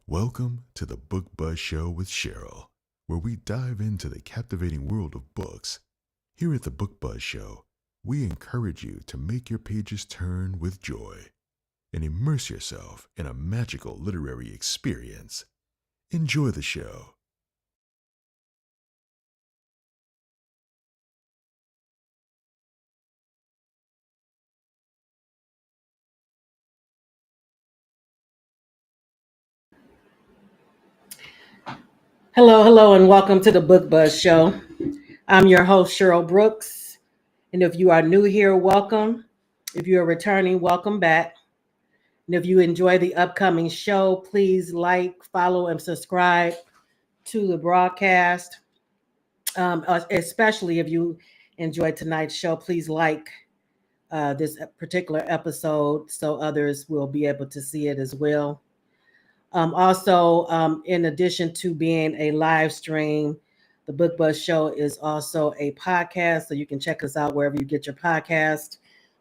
Welcome to the Book Buzz Show with Cheryl, where we dive into the captivating world of books. Here at the Book Buzz Show, we encourage you to make your pages turn with joy and immerse yourself in a magical literary experience. Enjoy the show. Hello, and welcome to the Book Buzz Show. I'm your host, Cheryl Brooks. And if you are new here, welcome. If you are returning, welcome back. And if you enjoy the upcoming show, please like, follow, and subscribe to the broadcast. Especially if you enjoyed tonight's show, please like this particular episode so others will be able to see it as well. In addition to being a live stream, the Book Buzz Show is also a podcast, so you can check us out wherever you get your podcast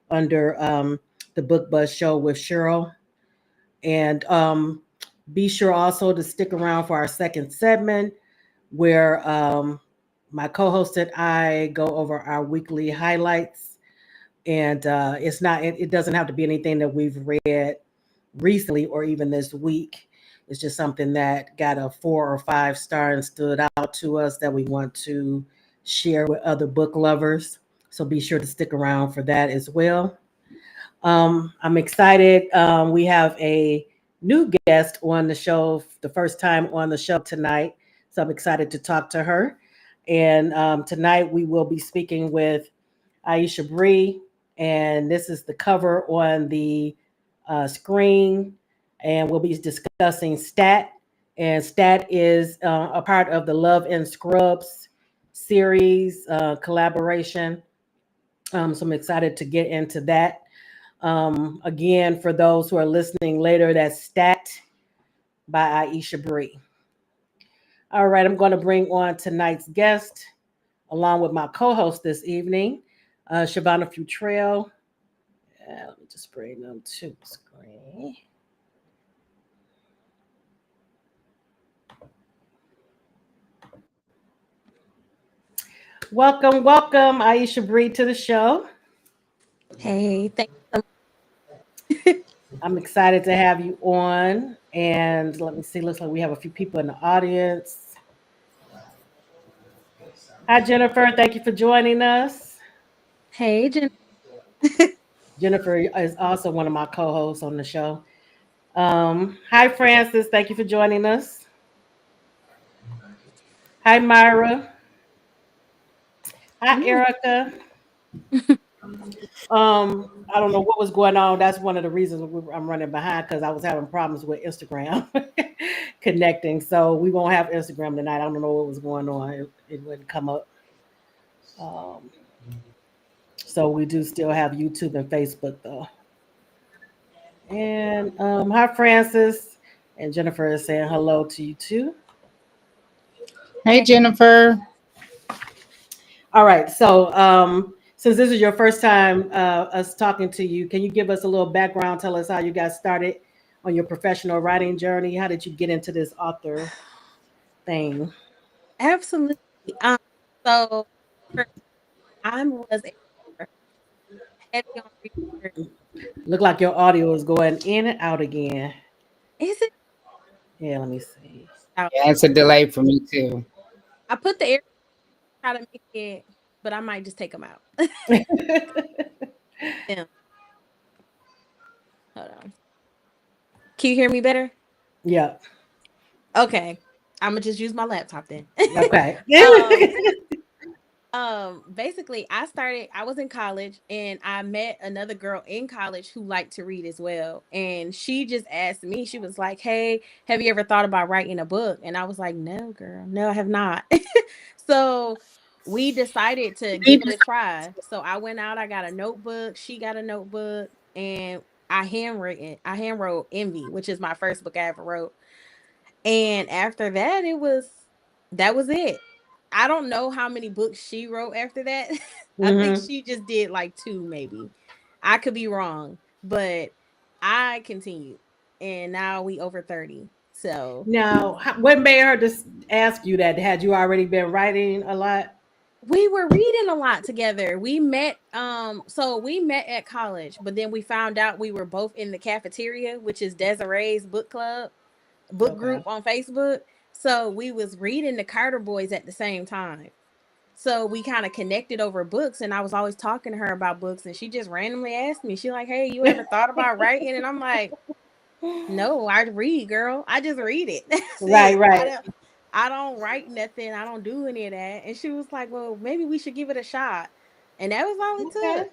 under the Book Buzz Show with Cheryl. And be sure also to stick around for our second segment where my co-host and I go over our weekly highlights. And it doesn't have to be anything that we've read recently or even this week. It's just something that got a 4 or 5 star and stood out to us that we want to share with other book lovers. So be sure to stick around for that as well. I'm excited. We have a new guest on the show, the first time on the show tonight. So I'm excited to talk to her. And tonight we will be speaking with Iesha Bree. And this is the cover on the screen, and we'll be discussing Stat. And Stat is a part of the Love and Scrubs series collaboration. So I'm excited to get into that. Again, for those who are listening later, that's Stat by Iesha Bree. All right, I'm going to bring on tonight's guest along with my co-host this evening, Shavana Futrell. Let me just bring them to the screen. Welcome, Iesha Bree, to the show. Hey, thank I'm excited to have you on. And let me see, looks like we have a few people in the audience. Hi, Jennifer. Thank you for joining us. Hey, Jen. Jennifer is also one of my co hosts on the show. Hi, Francis. Thank you for joining us. Hi, Myra. Hi, Erica. I don't know what was going on. That's one of the reasons I'm running behind because I was having problems with Instagram connecting. So we won't have Instagram tonight. I don't know what was going on. It wouldn't come up. Um, so we do still have YouTube and Facebook though. And hi, Francis. And Jennifer is saying hello to you too. Hey, Jennifer. All right. So since this is your first time us talking to you, can you give us a little background? Tell us how you got started on your professional writing journey. How did you get into this author thing? Absolutely. So for- I was a heavy on research. Look like your audio is going in and out again. Is it Yeah, let me see. out? Yeah, it's a delay for me too. I put the air try to make it, but I might just take them out. Damn. Hold on. Can you hear me better? Yeah. Okay. I'm gonna just use my laptop then. Okay. um, basically I was in college and I met another girl in college who liked to read as well, and she just asked me, she was like, hey, have you ever thought about writing a book? And I was like, no girl, no, I have not. So we decided to give it a try. So I went out, I got a notebook, she got a notebook, and I hand wrote Envy, which is my first book I ever wrote. And after that, that was it. I don't know how many books she wrote after that. I think Hmm. she just did like two, maybe. I could be wrong, but I continued. And now we over 30. So Now, what made her just ask you that? Had you already been writing a lot? we were reading a lot together. We met at college, but then we found out we were both in the cafeteria, which is Desiree's book Okay. group on Facebook. So we was reading the Carter Boys at the same time. So we kind of connected over books, and I was always talking to her about books, and she just randomly asked me, she like, "Hey, you ever thought about writing?" And I'm like, "No, I read, girl. I just read it. That's Right, it. right. I don't write nothing. I don't do any of that." And she was like, "Well, maybe we should give it a shot." And that was all it Okay. took.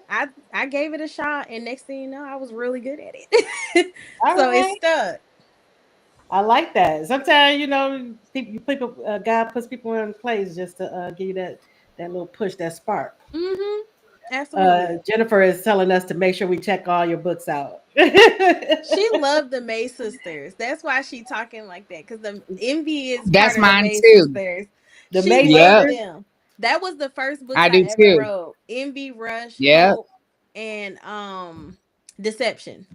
I gave it a shot, and next thing you know, I was really good at it. All So it right. stuck. I like that. Sometimes, people, God puts people in place just to give you that little push, that spark. Mm-hmm. Absolutely. Jennifer is telling us to make sure we check all your books out. She loved the May sisters. That's why she talking like that. Because the Envy is part That's of the mine May too. sisters. The She May loved Yep, sisters. them. That was the first books I I do ever too. wrote. Envy, Rush, Yep. Hope, and Deception.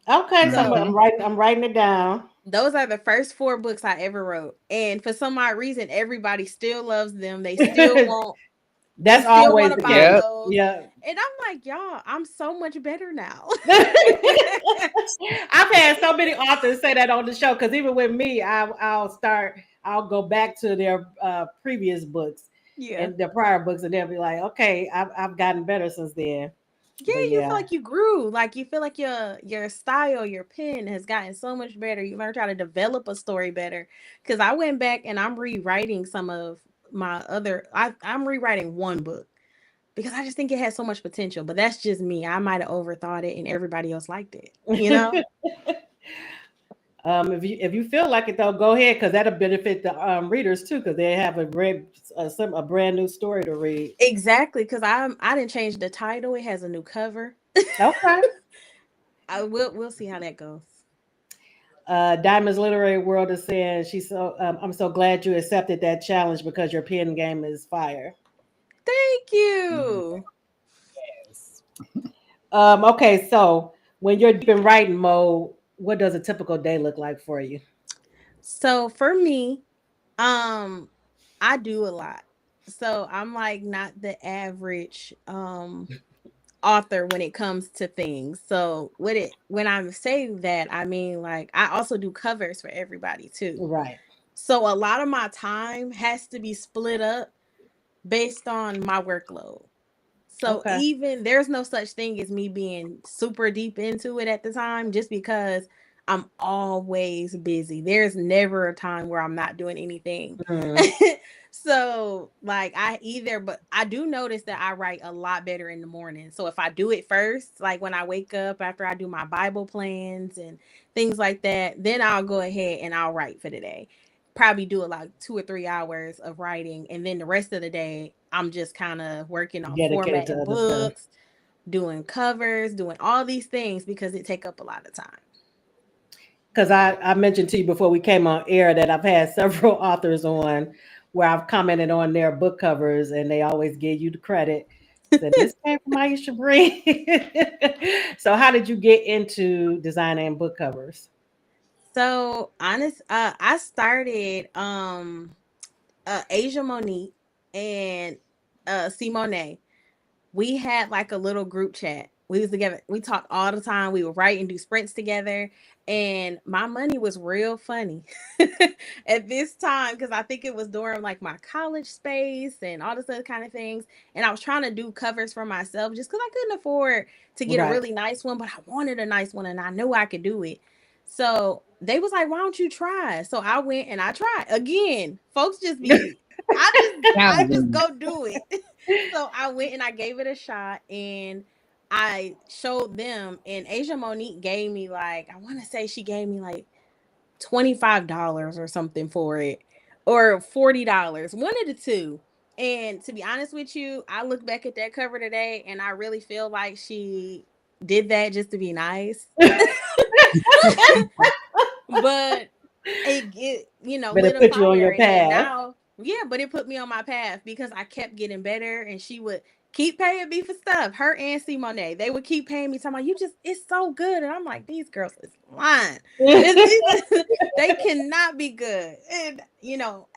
Okay, so So Hmm. I'm writing it down. those are the first four books I ever wrote. And for some odd reason, everybody still loves them. They That's still want always to the buy case. Yep. those. Yeah. And I'm like, y'all, I'm so much better now. I've had so many authors say that on the show because even with me, I'll go back to their previous books Yeah. and their prior books, and they'll be like, okay, I've gotten better since then. Yeah, But you feel yeah, like you grew. Like you feel like your style, your pen has gotten so much better. You learned how to develop a story better. Because I went back and I'm rewriting some of my other. I'm rewriting one book because I just think it has so much potential. But that's just me. I might have overthought it, and everybody else liked it. You know. if you feel like it though, go ahead because that'll benefit the readers too because they have a brand new story to read. Exactly, because I didn't change the title. It has a new cover. Okay. We'll see how that goes. Diamond's literary world is saying I'm so glad you accepted that challenge because your pen game is fire. Thank you. Yes. Okay, so when you're deep in writing mode, what does a typical day look like for you? So for me, Um, I do a lot. So I'm like not the average author when it comes to things. So when I say that, I mean like I also do covers for everybody too. Right. So a lot of my time has to be split up based on my workload. So Okay. even there's no such thing as me being super deep into it at the time just because I'm always busy. There's never a time where I'm not doing anything. Mhm. So like but I do notice that I write a lot better in the morning. So if I do it first, like when I wake up after I do my Bible plans and things like that, then I'll go ahead and I'll write for the day. Probably do like 2 or 3 hours of writing, and then the rest of the day I'm just kind of working on Dedicated to formatting other stuff. books, doing covers, doing all these things because it take up a lot of time. Because I mentioned to you before we came on air that I've had several authors on where I've commented on their book covers and they always give you the credit. Said this came from Iesha Bree. So how did you get into designing book covers? So honest, I started Asia Monique and Simone. We had like a little group chat. We was together. We talked all the time. We would write and do sprints together. And my money was real funny at this time because I think it was during like my college space and all this other kind of things. And I was trying to do covers for myself just because I couldn't afford to get a Right. really nice one, but I wanted a nice one and I knew I could do it. So they was like, "Why don't you try?" So I went and I tried again. Folks just be, I just Challenging. go do it. So I went and I gave it a shot and I showed them, and Asia Monique gave me like, I want to say she gave me like $25 or something for it, or $40, one of the two. And to be honest with you, I look back at that cover today and I really feel like she did that just to be nice. But But lit it a put you on fire your and then path. now, yeah, but it put me on my path because I kept getting better and she would keep paying me for stuff. Her and Simone, they would keep paying me. Talking about, it's so good, and I'm like, these girls is lying. They cannot be good. And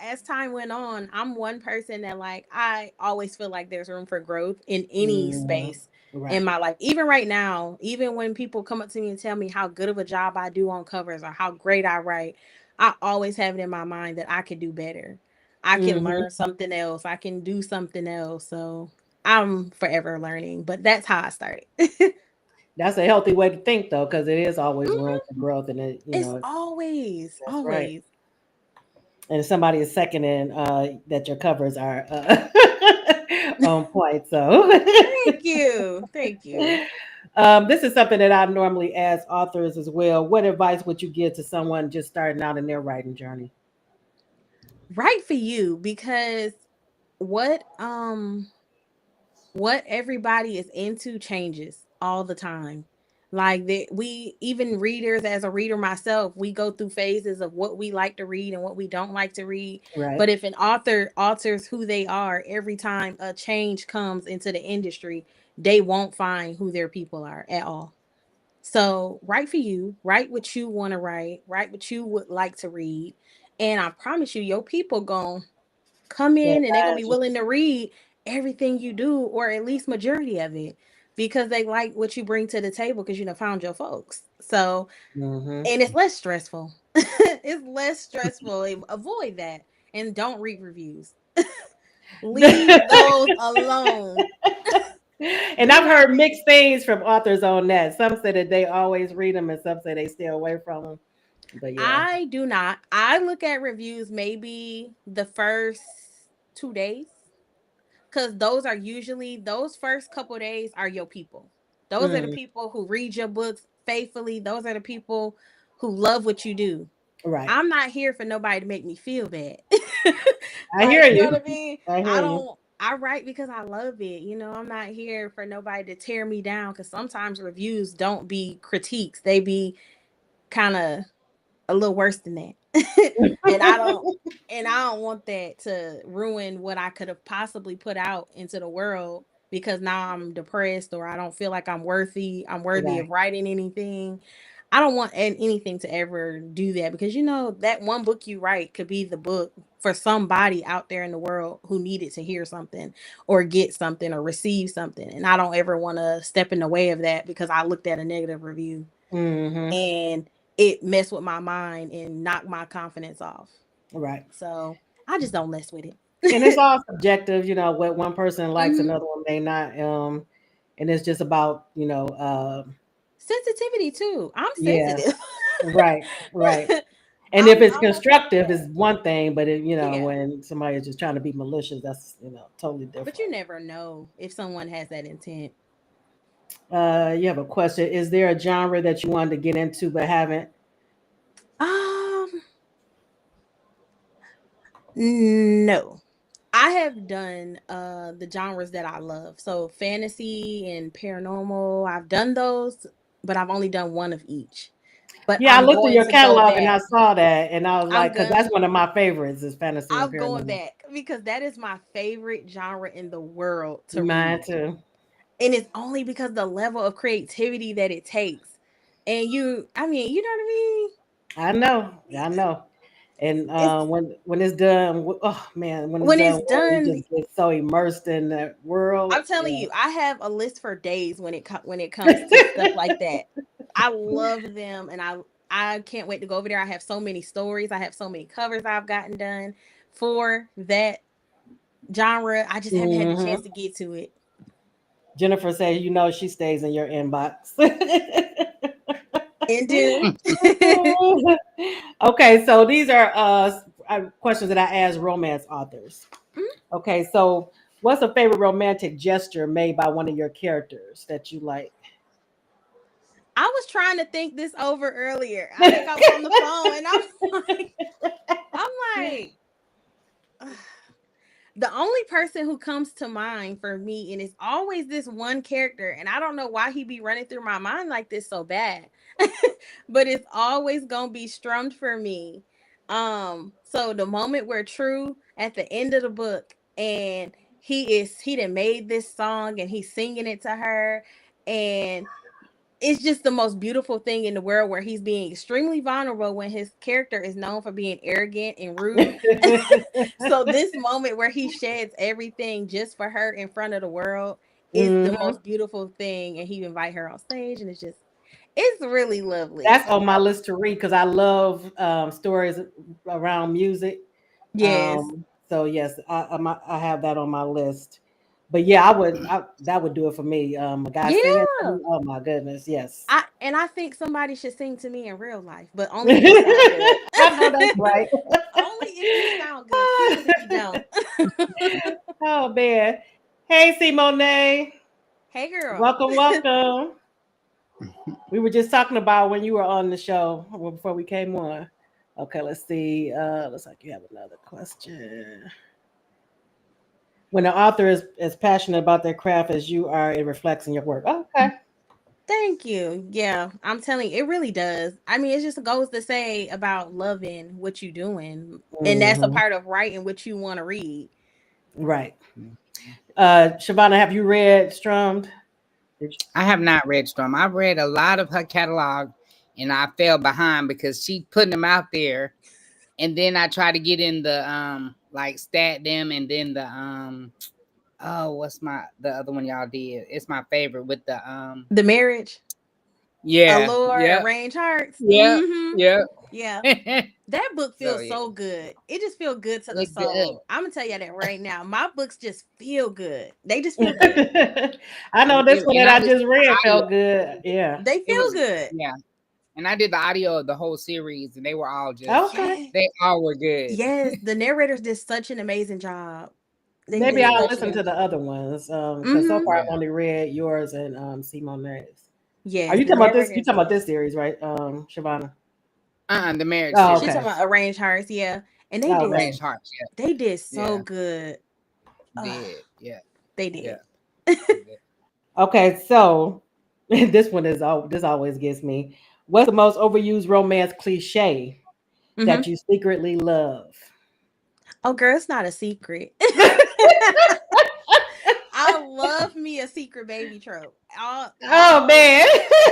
as time went on, I'm one person that like I always feel like there's room for growth in any space in Right. my life. Even right now, even when people come up to me and tell me how good of a job I do on covers or how great I write, I always have it in my mind that I could do better. I can Hmm. learn something else. I can do something else. So I'm forever learning, but that's how I started. That's a healthy way to think, though, because it is always room Mhm. for growth, and It's always, that's right. always. And somebody is seconding that your covers are on point. So, Thank you. Thank you. this is something that I normally ask authors as well. What advice would you give to someone just starting out in their writing journey? Right for you, because what um what everybody is into changes all the time. Like that, we even readers, as a reader myself, we go through phases of what we like to read and what we don't like to read. Right. But if an author alters who they are every time a change comes into the industry, they won't find who their people are at all. So write for you, write what you want to write what you would like to read, and I promise you, your people gon' come Yeah. in and they're gonna be willing to read everything you do, or at least majority of it, because they like what you bring to the table because found your folks. So, Mm-hmm. and it's less stressful. It's less stressful. Avoid that and don't read reviews. Leave those alone. And Do I've not heard read. mixed things from authors on that. Some say that they always read them, and some say they stay away from them. But yeah. I do not. I look at reviews maybe the first 2 days, because those first couple days are your people. Those are the Mm, people who read your books faithfully. Those are the people who love what you do. right. I'm not here for nobody to make me feel bad. I hear Like, you know you. what I mean? I hear you. I write because I love it. I'm not here for nobody to tear me down, because sometimes reviews don't be critiques. They be kind of a little worse than that. and I don't and I don't want that to ruin what I could have possibly put out into the world, because now I'm depressed, or I don't feel like I'm worthy Right. of writing anything. I don't want anything to ever do that, because that one book you write could be the book for somebody out there in the world who needed to hear something or get something or receive something, and I don't ever want to step in the way of that because I looked at a negative review Mm-hmm. and it messed with my mind and knocked my confidence off. Right. So I just don't mess with it. And it's all subjective, what one person likes, Hmm. another one may not. And it's just about, Sensitivity too. I'm yeah, sensitive. right, right. And if I'm it's I'm okay with constructive, that. it's one thing, but Yeah. when somebody is just trying to be malicious, that's totally But different. you never know if someone has that intent. You have a question. Is there a genre that you wanted to get into but haven't? Um, no. I have done the genres that I love. So fantasy and paranormal, I've done those, but I've only done one of each. But Yeah, I I'm looked at going your to go catalog and I back. saw that, and I was I'm like, because that's going one of my favorites is fantasy and I'm going paranormal. back because that is my favorite genre in the world to Mine read. too. And it's only because the level of creativity that it takes. And I mean, you know what I mean? I know, I know. And It's when it's done, oh man, when it's when done it's well, you done, just get so immersed in that world. I'm telling Yeah. you, I have a list for days when it comes to stuff like that. I love them, and I can't wait to go over there. I have so many stories. I have so many covers I've gotten done for that genre. I just haven't had the Hmm. chance to get to it. Jennifer says, she stays in your inbox. And do. Okay, so these are questions that I ask romance authors. Okay, so what's a favorite romantic gesture made by one of your characters that you like? I was trying to think this over earlier. I think I was on the phone and like, I'm like, ugh. The only person who comes to mind for me, and it's always this one character, and I don't know why he be running through my mind like this so bad, but it's always gonna be strummed for me. So the moment we're true at the end of the book, and he done made this song and he's singing it to her, and it's just the most beautiful thing in the world where he's being extremely vulnerable when his character is known for being arrogant and rude. So this moment where he sheds everything just for her in front of the world is the Mhm. most beautiful thing, and he invite her on stage, and it's really lovely. That's on my list to read because I love stories around music. Yes. So yes, I have that on my list. But yeah, that would do it for me. A guy singing to Yeah. me. Oh my goodness, yes. I think somebody should sing to me in real life, but only if you sound good. I know that's right. Only if you sound good. Kill it if you don't. Oh man. Hey Simone. Hey girl. Welcome, welcome. We were just talking about when you were on the show before we came on. Okay, let's see. Looks like you have another question. When the author is as passionate about their craft as you are, it reflects in your work. Okay. Thank you. Yeah, I'm telling you, it really does. I mean, it just goes to say about loving what you're doing. And that's a Hmm. part of writing what you want to read. Right. Shavana, have you read Strummed? I have not read Storm. I've read a lot of her catalog, and I fell behind because she putting them out there, and then I try to get in the like stat them, and then the oh, what's the other one y'all did? It's my favorite with the The Marriage, yeah, Allure, yep, Arranged Hearts. yep, Mm-hmm. yep. Yeah. That book So feels yeah, so good. It just feels good to the it good. soul. I'm gonna tell you that right now. My books just feel good. They just feel good. I know this one And that I I listened just to the read audio. felt good. Yeah. They It feel was good. yeah, and I did the audio of the whole series, and they were all just Okay. Yeah. they all were good. Yes, the narrators did such an amazing job. They Maybe did I'll such an listen to the amazing. other ones. Because so Mm-hmm. far I've Yeah. only read yours and Simone's. Are Yes, you the talking about this? You narrators talking about did. this series, right? Shavana. The marriage Oh, She okay. talking series. about Arranged Hearts, yeah. And Oh, okay. Arranged Hearts. they did Yeah. so Yeah. good. Ugh, Did. Yeah. they Yeah. did. They did. Okay, so this one is this always gets me. What's the most overused romance cliche Mm-hmm. that you secretly love? Oh, girl, it's not a secret. I love me a secret baby trope. Oh man.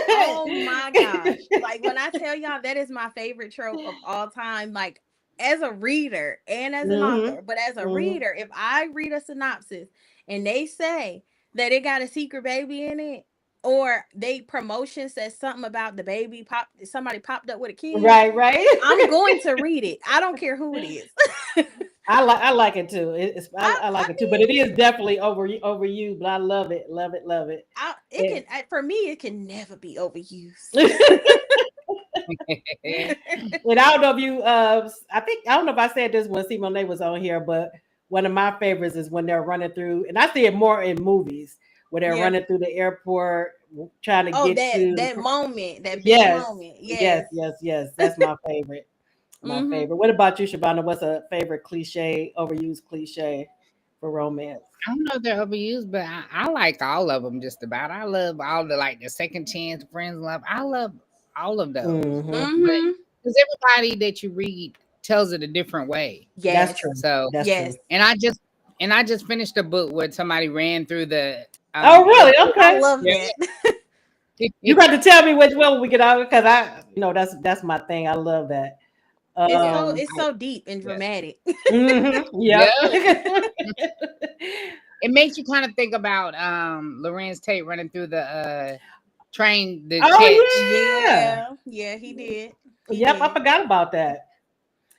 Oh my gosh. Like when I tell y'all that is my favorite trope of all time, like as a reader and as an Hmm. author, but as a Hmm. reader, if I read a synopsis and they say that it got a secret baby in it, or they promotion says something about the baby somebody popped up with a kid, Right, right. I'm going to read it. I don't care who it is. I like it too. I I like it too, but it mean, is definitely overused. But I love it, love it, love it. it can for me it can never be overused. And, and I don't know if you I don't know if I said this when Simone was on here, but one of my favorites is when they're running through, and I see it more in movies where they're Yeah. running through the airport trying to Oh, get to. that moment, that big Yes, moment. yes, Yes. yes, yes. That's my favorite. My Mm-hmm. favorite. What about you, Shabana? What's a favorite cliche, overused cliche for romance? I don't know if they're overused, but I like all of them just about. I love all the like the second chance, friends love. I love all of those. Hmm. But Mm-hmm. because everybody that you read tells it a different way. That's Yes. true. So That's true. Yes. and I just finished a book where somebody ran through the Oh, really? airport. I Okay. love Yeah. that. You got to tell me which one when we get out because that's my thing. I love that. Um, It's so deep and Yeah. dramatic. yep. Yeah. It makes you kind of think about Lorenz Tate running through the train, the catch. Oh yeah. Yeah. Yeah, he did. He Yep, I did. forgot about that.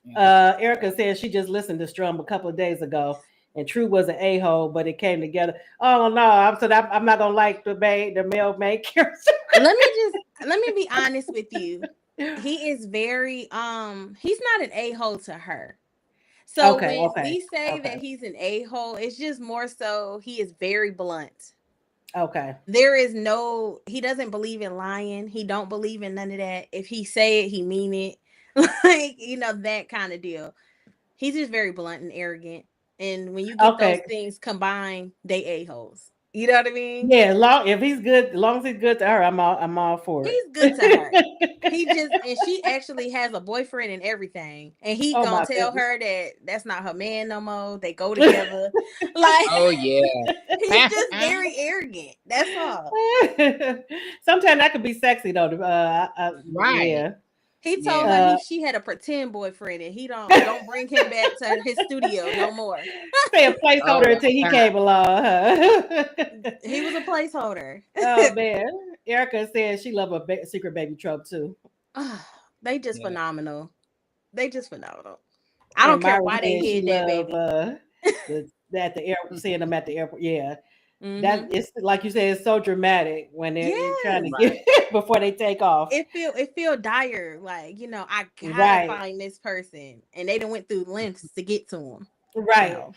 Yeah. Erica said she just listened to Strum a couple of days ago, and True was an a hole, but it came together. Oh no, I'm not gonna like the male main character. Let me be honest with you. He is very he's not an a-hole to her. So Okay, when okay, we say okay, that he's an a-hole, it's just more so he is very blunt. okay, There is no, he doesn't believe in lying. He don't believe in none of that. If he say it, he mean it. Like, that kind of deal. He's just very blunt and arrogant. And when you get those okay. things combined, they a-holes. You know what I mean? Yeah, if he's good, as long as he's good to her, I'm all for He's good to her. He just, and she actually has a boyfriend and everything, and he Oh gonna my tell goodness. her that that's not her man no more. They go together. Like Oh yeah. he's just very arrogant. That's all. Sometimes that could be sexy though. Right. Yeah. He told Yeah. her Uh, she had a pretend boyfriend, and he don't bring him back to his studio no more. say a Oh placeholder until he wow. came along. Huh? He was a placeholder. Oh man, Erica said she love a secret baby trope too, They just Yeah. phenomenal. They just phenomenal. I don't and care Myra why they said she hid that love baby. at the air seeing them at the airport. Yeah, that Hmm. it's like you said, it's so dramatic when they're trying to Yes. get Right. before they take off. It feel dire, like, I gotta Right, find this person, and they done went through lengths to get to him. right. So,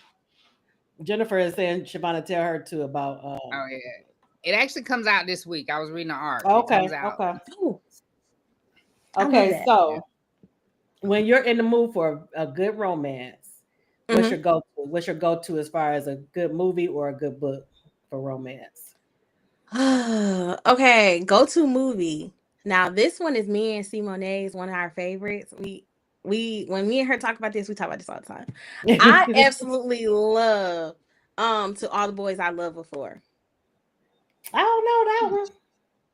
Jennifer is saying Shabana tell her too about. Oh yeah. It actually comes out this week. I was reading the arc. It Okay, comes out. okay, ooh, I love okay. that. Yeah. So when you're in the mood for a good romance, what's Hmm. your go-to? What's your go-to as far as a good movie or a good book for romance? Okay, go to movie. Now this one is me and Simone is one of our favorites. We when me and her talk about this, we talk about this all the time. I I absolutely love To All the Boys I Loved Before. don't know that one.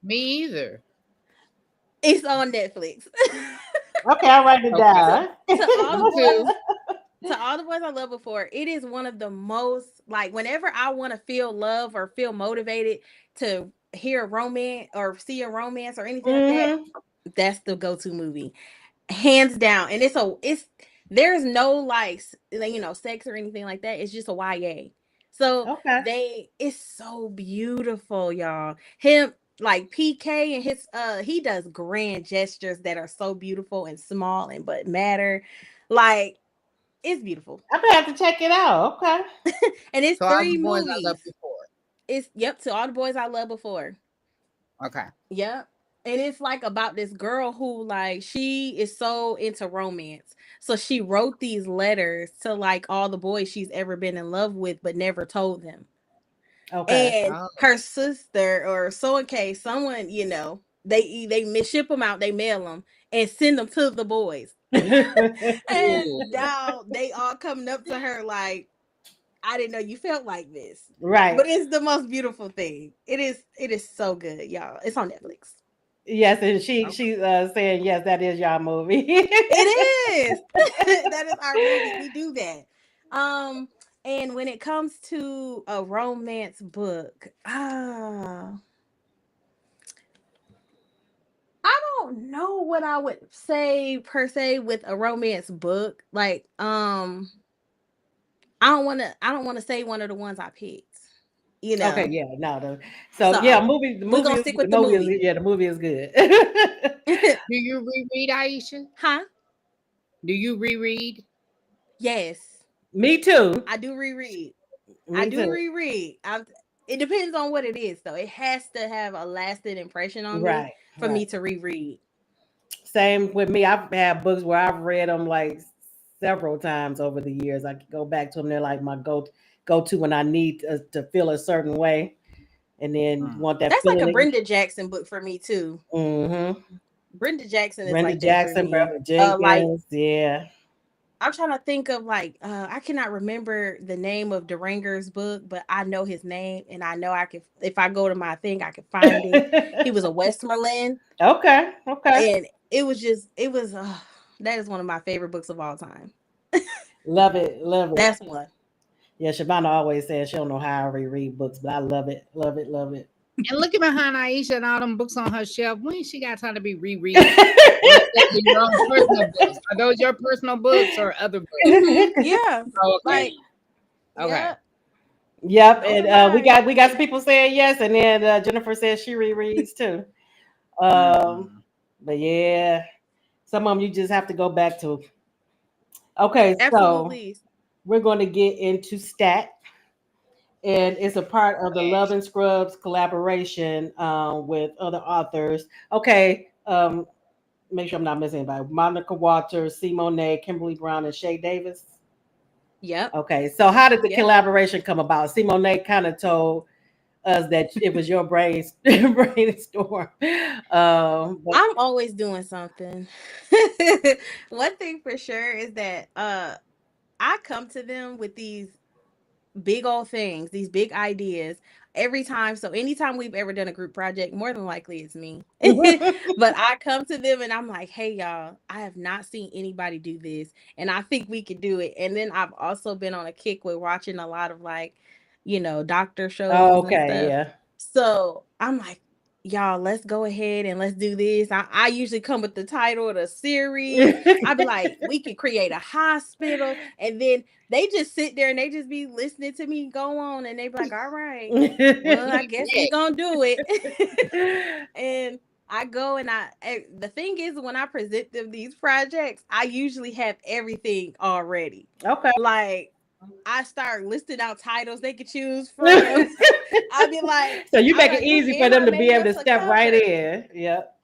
Me either. It's on Netflix. Okay, I'll write it Okay. to, down. to all the Me too. boys to all the boys I love before, it is one of the most, like, whenever I want to feel love or feel motivated to hear a romance or see a romance or anything like that, Hmm. that's the go-to movie. Hands down. And it's there's no sex or anything like that. It's just a YA. So Okay. it's so beautiful, y'all. Him, like PK, and his he does grand gestures that are so beautiful and small and but matter. Like, it's beautiful. I may have to check it out. Okay. And it's So all the three boys I loved movies. before. It's, yep, To All the Boys I Loved Before. Okay. Yep. And it's like about this girl who, like, she is so into romance. So she wrote these letters to, like, all the boys she's ever been in love with but never told them. Okay. And Oh. her sister, or so in case someone, they ship them out, they mail them and send them to the boys. And Ooh. now they all coming up to her like, I didn't know you felt like this. Right. But it's the most beautiful thing. It is so good, y'all. It's on Netflix. Yes, and Okay. she's saying yes, that is y'all movie. It is. That is our movie. We do that. Um, and when it comes to a romance book, I don't know what I would say per se with a romance book. Like, I don't want to say one of the ones I picked, you Okay, know. yeah, no, so yeah, So the we're movie gonna is stick with the the movie is movie. yeah, the movie is good. Do you reread, Aisha? Huh? Do you reread? Yes. Me too. I do reread. I Me do too. reread. It depends on what it is, though. It has to have a lasting impression on me Right, for right. me to reread. Same with me. I've had books where I've read them like several times over the years. I can go back to them. They're like my go to when I need to feel a certain way, and then Mm. want that That's like a feeling. Brenda Jackson book for me too. Mm-hmm. Brenda Jackson is Brenda like that for Jackson, me. Barbara Like, Jenkins, yeah. I'm trying to think of, like, I cannot remember the name of Duranger's book, but I know his name, and I know I can, if I go to my thing, I can find it. He was a Westmoreland, Okay, okay. and that is one of my favorite books of all time. Love it, love it. That's one. Yeah, Shabana always says she don't know how I reread books, but I love it, love it, love it. And looking behind Aisha and all them books on her shelf, when she got time to be rereading? Or those are your own personal books? Are those your personal books or other books? Yeah. Oh, okay. Like, Okay. yeah, Yep, those and are mine. we got some people saying yes, and then Jennifer says she rereads too. Um, Mm-hmm. but yeah, some of them you just have to go back to. Okay, so Absolutely. we're going to get into stat, and it's a part of the Love and Scrubs collaboration with other authors. Okay, make sure I'm not missing anybody. Monica Waters, C. Monet, Kimberly Brown, and Shay Davis. Yep. Okay, so how did the Yep. collaboration come about? C. Monet kind of told us that it was your brainstorm. But I'm always doing something. One thing for sure is that I come to them with these big old things, these big ideas every time. So anytime we've ever done a group project, more than likely it's me. But I come to them and I'm like, hey y'all, I have not seen anybody do this and I think we could do it. And then I've also been on a kick with watching a lot of like, doctor shows and okay, stuff. yeah. So I'm like, y'all, let's go ahead and let's do this. I usually come with the title of the series. I'd be like, we could create a hospital. And then they just sit there and they just be listening to me go on and they be like, all right, well, I guess Yeah. we gonna do it. And I go and the thing is when I present them these projects, I usually have everything already. Okay. Like I start listing out titles they could choose from. I'd be like, So you I'm make it like, look, easy for and them I to be made able us to a step right cover. in. Yep.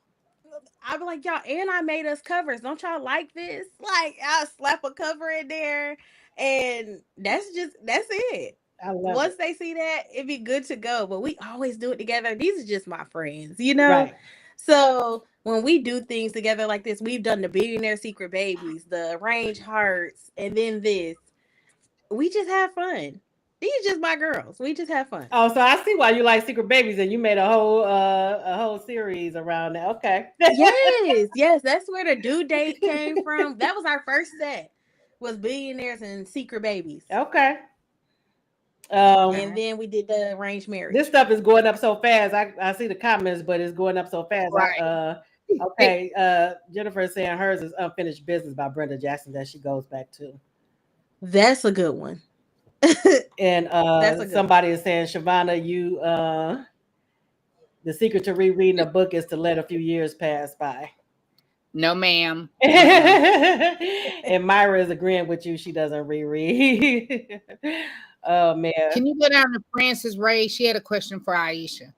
I'd be like, y'all, and I made us covers. Don't y'all like this? Like, I'll slap a cover in there, and that's it. I love Once it. they see that, it'd be good to go. But we always do it together. These are just my friends. Right. So when we do things together like this, we've done the Billionaire Secret Babies, the Arranged Hearts, and then this. We just have fun. These are just my girls. We just have fun. Oh, so I see why you like Secret Babies, and you made a whole series around that. Okay. Yes, that's where the due date came from. That was our first set, was Billionaires and Secret Babies. Okay. And then we did the arranged This marriage. stuff is going up so fast. I see the comments, but it's going up so fast. Right. Okay. Jennifer is saying hers is Unfinished Business by Brenda Jackson that she goes back to. That's a good one. And That's a good one. somebody is saying, Shavana, you the secret to rereading a book is to let a few years pass by. No, ma'am. And Myra is agreeing with you. She doesn't reread. Oh man. Can you go down to Frances Ray? She had a question for Iesha.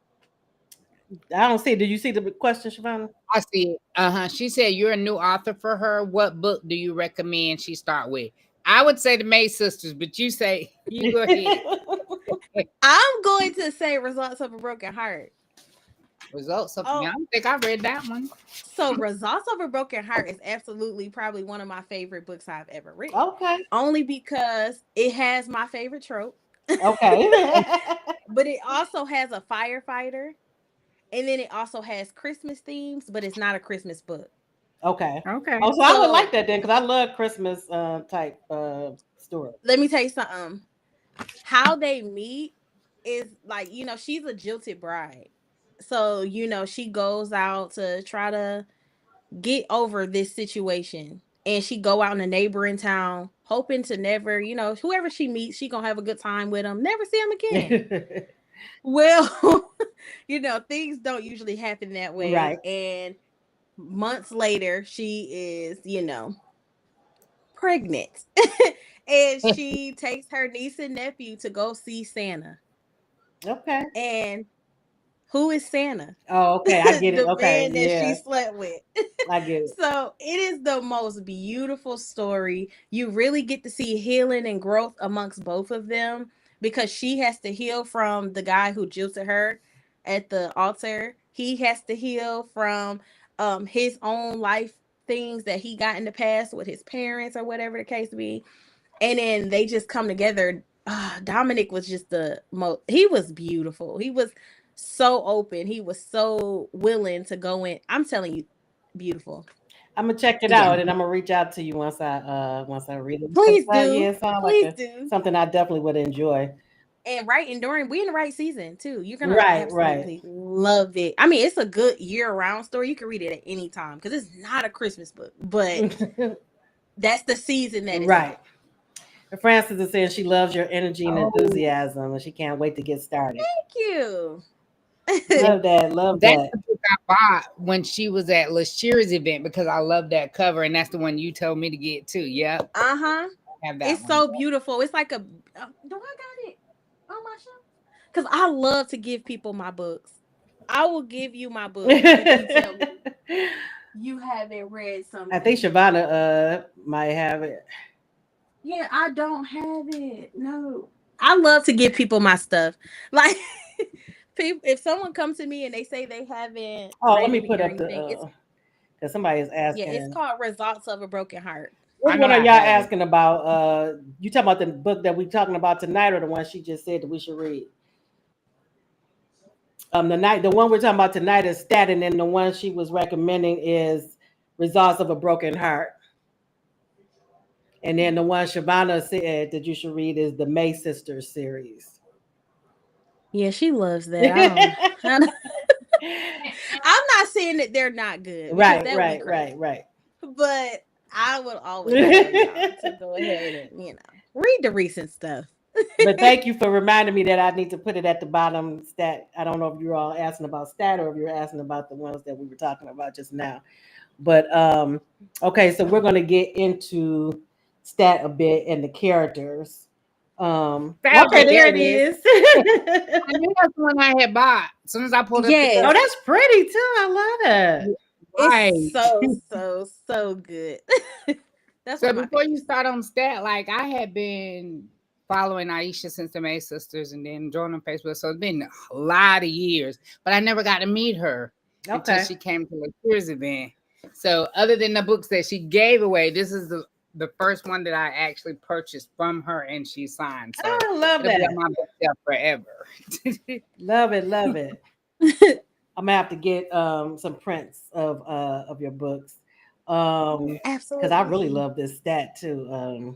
I don't see. Did you see the question, Shavana? I see it. She said you're a new author for her. What book do you recommend she start with? I would say the May Sisters, but you say you go ahead. I'm going to say Results of a Broken Heart. Results of Oh. I don't think I read that one. So Results of a Broken Heart is absolutely probably one of my favorite books I've ever written. Okay. Only because it has my favorite trope. Okay. But it also has a firefighter. And then it also has Christmas themes, but it's not a Christmas book. Okay. Okay. Oh, so I would like that then, because I love Christmas type story. Let me tell you something. How they meet is like, she's a jilted bride. So, she goes out to try to get over this situation. And she go out in a neighboring town, hoping to never, whoever she meets, she gonna have a good time with them, never see them again. Well, things don't usually happen that way. Right. And months later, she is, pregnant. And she takes her niece and nephew to go see Santa. Okay. And who is Santa? Oh, okay. I get it. The Okay. man that Yeah. she slept with. I get it. So it is the most beautiful story. You really get to see healing and growth amongst both of them, because she has to heal from the guy who jilted her at the altar. He has to heal from his own life things that he got in the past with his parents or whatever the case be. And then they just come together. Dominic was just he was beautiful. He was so open. He was so willing to go in. I'm telling you, beautiful. I'm gonna check it Yeah. out, and I'm gonna reach out to you once I read it. Please Yeah, do. it sounds Please like do. something I definitely would enjoy. And we in the right season too. You're gonna Right. absolutely love it. I mean, it's a good year-round story. You can read it at any time because it's not a Christmas book, but that's the season that it's Right. And Frances is saying she loves your energy and Oh. enthusiasm, and she can't wait to get started. Thank you. Love that. Love That's that. the book I bought when she was at LaShear's event because I love that cover, and that's the one you told me to get too. Yep. Uh-huh. I have that It's one. so beautiful. It's like do I got it on my shelf? Because I love to give people my books. I will give you my book if you tell me you haven't read something. I think Shavana might have it. Yeah, I don't have it. No. I love to give people my stuff. Like if someone comes to me and they say they haven't Oh, let read me it put or up anything, the because somebody is yeah, it's asking. called Results of a Broken Heart. Which I know one are I y'all have it. asking about? You talking about the book that we talking about tonight, or the one she just said that we should read? The one we're talking about tonight is Stat, and then the one she was recommending is Results of a Broken Heart. And then the one Shavana said that you should read is the May Sisters series. Yeah, she loves that. I'm not saying that they're not good because Right, that would be right, crazy. right, right. But I would always tell y'all to go ahead and, read the recent stuff. But thank you for reminding me that I need to put it at the bottom. Stat. I don't know if you're all asking about Stat or if you're asking about the ones that we were talking about just now. But okay, so we're gonna get into Stat a bit and the characters. That Okay, Okay, book. there there it it is. is. I knew that's the one I had bought. As soon as I pulled up the Oh, Yes. cover. that's pretty too. I love that. It's Right. so good. That's So one of my before you faves. start on Stat, like I had been following Iesha since the May Sisters and then joining Facebook. So it's been a lot of years, but I never got to meet her until Okay. she came to the Tears event. So other than the books that she gave away, this is the first one that I actually purchased from her and she signed. So I love it'll be that. on my bookshelf forever. Love it. Love it. I'm gonna have to get some prints of your books. Because I really Absolutely. love this Stat too. I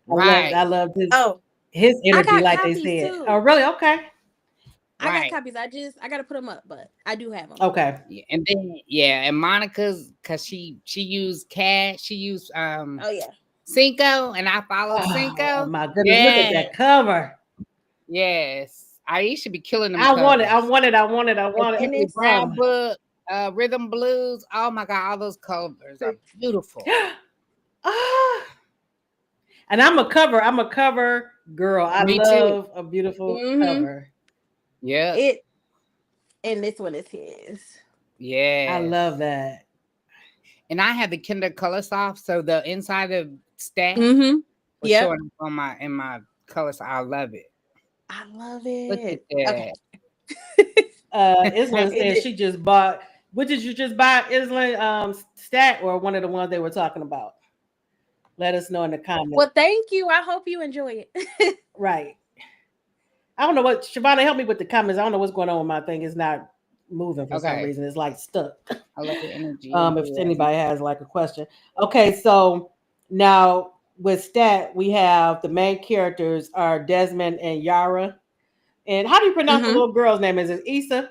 Right, love Oh, his I energy, got like they copies said. Oh, too. really? Okay. I got right. copies. I gotta put them up, but I do have them. Okay. Yeah, and then yeah, and Monica's because she used cash, she used Oh yeah. Cinco, and I followed Oh Cinco. my goodness! Look at Yes, that cover. yes. I should be killing them I want it. I covers. want it. I want it. I The want it. And Tiffany it's Brown book, Rhythm Blues. Oh my God, all those covers are beautiful. Ah, and I'm a cover. I'm a cover girl. I Me too. love a beautiful mm-hmm. cover. Yep. It and this one is his. I love Yes. that. And I had the Kinder Color Soft, so the inside of Stat Mm-hmm. was Yep. showing up on my in my color. So I love it. I love Look at it. Okay. that. Isla It said did. she just bought. What did you just buy, Isla? Stat or one of the ones they were talking about? Let us know in the comments. Well, thank you. I hope you enjoy it. Right. I don't know what Shavana help me with the comments. I don't know what's going on with my thing. It's not moving for some Okay. reason. It's like stuck. I love the energy in If here. anybody has like a question. Okay, so now with Stat, we have the main characters are Desmond and Yara. And how do you pronounce the Mm-hmm. little girl's name? Is it Issa?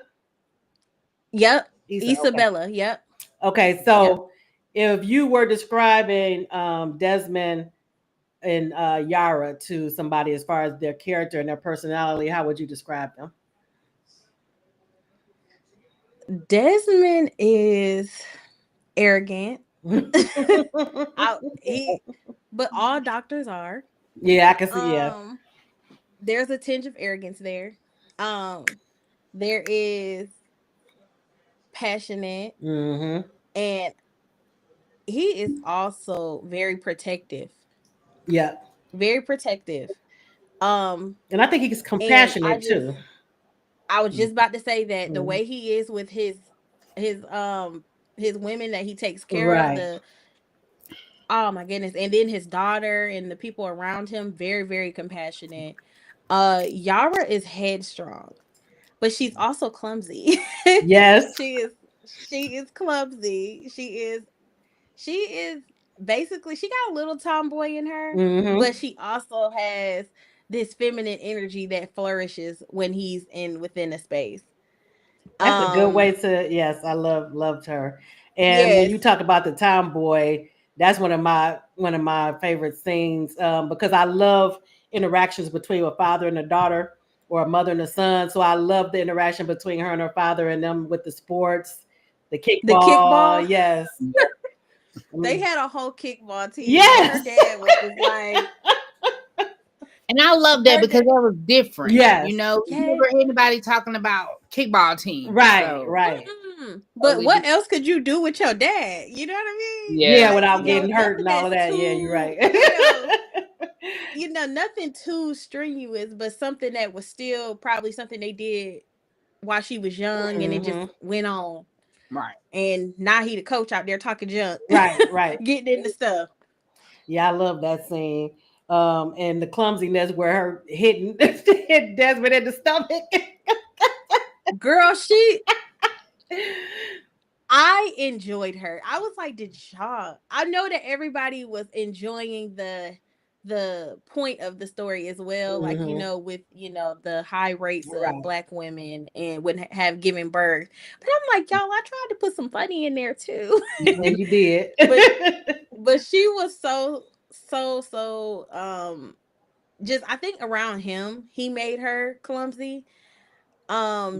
Yep. Issa. Okay. Isabella. Yep. Okay. Yep. So if you were describing Desmond and Yara to somebody as far as their character and their personality, how would you describe them? Desmond is arrogant. He, but all doctors are. Yeah, I can see. Yeah. Um, there's a tinge of arrogance there. Um, there is passionate, Hmm. and he is also very protective. Yeah. Very protective. Um, And I think he's and compassionate too. I was just about to say that the Mhm. way he is with his his women that he takes care of, Right. the oh my goodness, and then his daughter and the people around him, very very compassionate. Yara is headstrong, but she's also clumsy. Yes. she is she is clumsy. She is basically, she got a little tomboy in her, Hmm. but she also has this feminine energy that flourishes when he's in within a space. That's a good way Um, to. Yes, I loved her. And when yes, you talk about the tomboy, that's one of my favorite scenes because I love interactions between a father and a daughter or a mother and a son. So I love the interaction between her and her father and them with the sports, the the kickball. kickball. Yes. They Mm. had a whole kickball team, and her Yes. dad was just like, And I love that her because dad, that was different. You Yes. know, you yeah. never hear anybody talking about kickball teams. Right. So Right. Mm-mm. But totally what different. else could you do with your dad? You know what I mean? Yeah, Yeah, Like, without getting hurt nothing and all of that's that. Yeah, you're too, right. nothing too strenuous, but something that was still probably something they did, while she was young, and it just went on. Right. And now he the coach out there talking junk. Right. Getting into stuff. Yeah, I love that scene. And the clumsiness where her hitting hit Desmond in the stomach. Girl, I enjoyed her. I was like, did y'all? I know that everybody was enjoying the point of the story as well, like with the high rates of Black women and wouldn't have given birth. But I'm like, y'all, I tried to put some funny in there too. And you did. but she was so just, I think around him, he made her clumsy.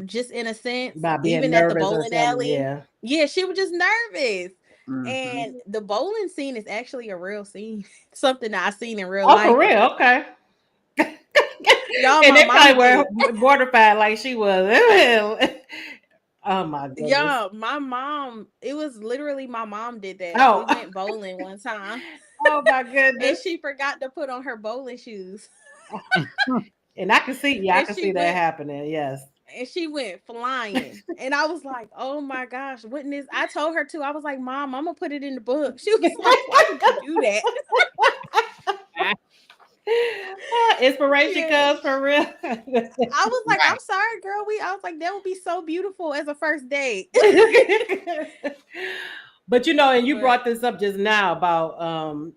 Just in a sense, By being even at the nervous or bowling something, alley. Yeah, she was just nervous. Mhm. And the bowling scene is actually a real scene. Something that I seen in real Oh, life. for real? Okay. Y'all, And my they probably mama were mortified like she was. Oh my goodness. Yeah, my mom, it was literally my mom did that. Oh. We went bowling one time. Oh my And goodness. she forgot to put on her bowling shoes. And I can see, I And can she see that went happening. Yes. and she went flying. And I was like, oh my gosh, wouldn't this? I told her to. I was like, Mom, I'm gonna put it in the book. She was like, why would you do that? Inspiration Yeah. comes for real. I was like, I'm Right. sorry, girl. I was like, that would be so beautiful as a first date. But and you But brought this up just now about mhm.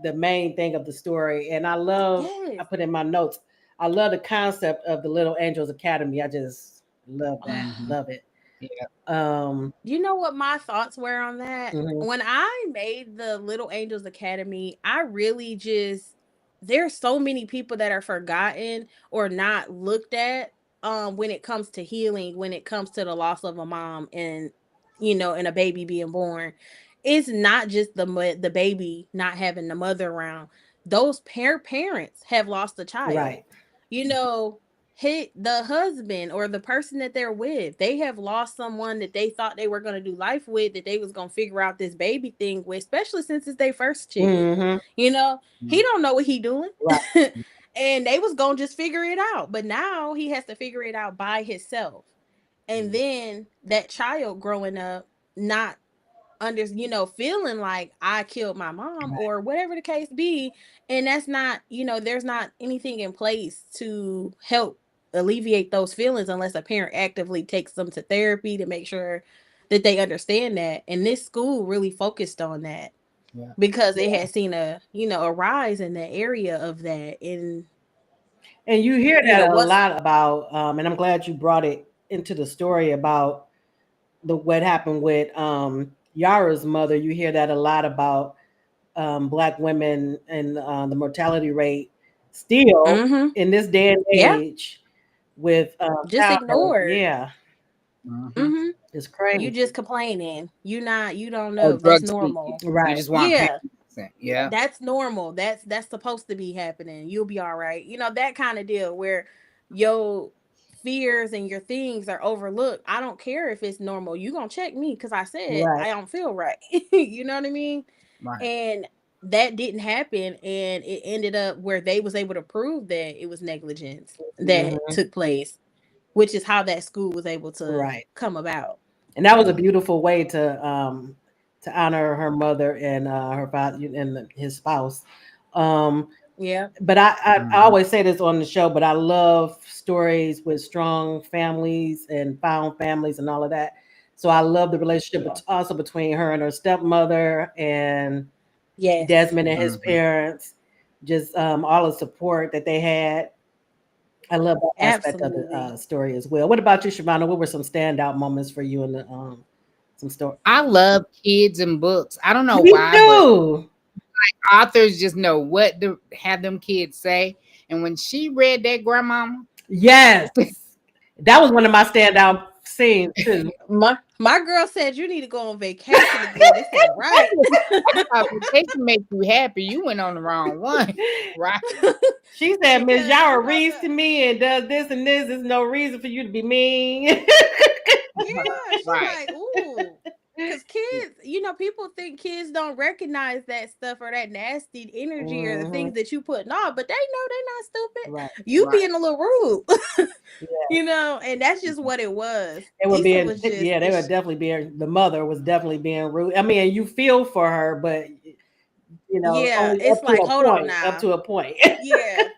the main thing of the story, and I Yes. put in my notes, I love the concept of the Little Angels Academy. I just love that. Mhm. Love it. Yeah. You know what my thoughts were on that? Mhm. When I made the Little Angels Academy, I really just, there's so many people that are forgotten or not looked at when it comes to healing, when it comes to the loss of a mom and and a baby being born. It's not just the baby not having the mother around. Those parents have lost a child. Right. You know, the husband or the person that they're with, they have lost someone that they thought they were going to do life with, that they was going to figure out this baby thing with, especially since it's their first kid. Mm-hmm. He don't know what he doing. Right. And they was going to just figure it out, but now he has to figure it out by himself. And then that child growing up not feeling like I killed my mom Right. or whatever the case be. And that's not, there's not anything in place to help alleviate those feelings unless a parent actively takes them to therapy to make sure that they understand that. And this school really focused on that Yeah. because it had seen a rise in the area of that. And you hear that a Once. lot about, and I'm glad you brought it into the story about what happened with Yara's mother. You hear that a lot about Black women and the mortality rate still Mm-hmm. in this day and Yeah. age with Just childbirth. ignored. Yeah, Mhm. Mm-hmm. it's You crazy. just complaining. You don't Or know. That's drug speaking. normal. You Right. just want Yeah. pain. Yeah. That's normal. That's supposed to be happening. You'll be all right. That kind of deal where your fears and your things are overlooked. I don't care if it's normal. You gonna check me because I said Right. I don't feel right. You know what I mean? Right. And that didn't happen, and it ended up where they was able to prove that it was negligence that Mhm. took place, which is how that school was able to Right. come about. And that was a beautiful way to honor her mother and her father and his spouse. Um, Yeah. but I Mhm. always say this on the show, but I love stories with strong families and found families and all of that. So I love the relationship also between her and her stepmother and Yes. Desmond and his Mhm. parents. Just all the support that they had. I love that aspect of the Absolutely. story as well. What about you, Shavana? What were some standout moments for you in the some story? I love kids and books. I don't know Me why, but too. authors just know what to have them kids say. And when she read that grandmama, Yes, that was one of my standout scenes too. My girl said you need to go on vacation again. This ain't right. I thought vacation make you happy. You went on the wrong one, right? She said, Miss Because Yara reads to me and does this and this. There's no reason for you to be mean. yeah, she Right. like, ooh. Because kids, people think kids don't recognize that stuff or that nasty energy or the things that you putting on, but they know they're not stupid. Right. You Right. being a little rude, Yeah. and that's just what it was. They were Issa being, was just, yeah, they were definitely being, the mother was definitely being rude. I mean, you feel for her, but yeah, only it's like, hold on up now. to a point. Yeah.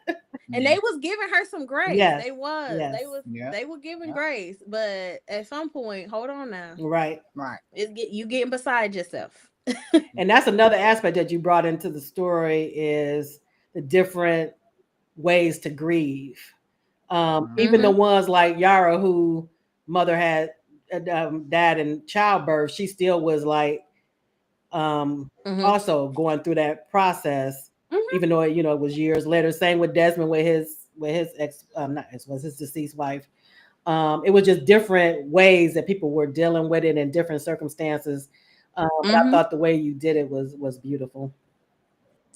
And Yeah. they was giving her some grace. Yes. They was. Yes. Yeah. They were giving Yeah. grace. But at some point, hold on now. Right. Right. You getting beside yourself. And that's another aspect that you brought into the story is the different ways to grieve. Even the Mm-hmm. ones like Yara, who mother had died in childbirth, she still was like Mm-hmm. also going through that process, Mm-hmm. even though it was years later. Same with Desmond with his ex, not ex, was his deceased wife. It was just different ways that people were dealing with it in different circumstances. But I Mm-hmm. thought the way you did it was beautiful.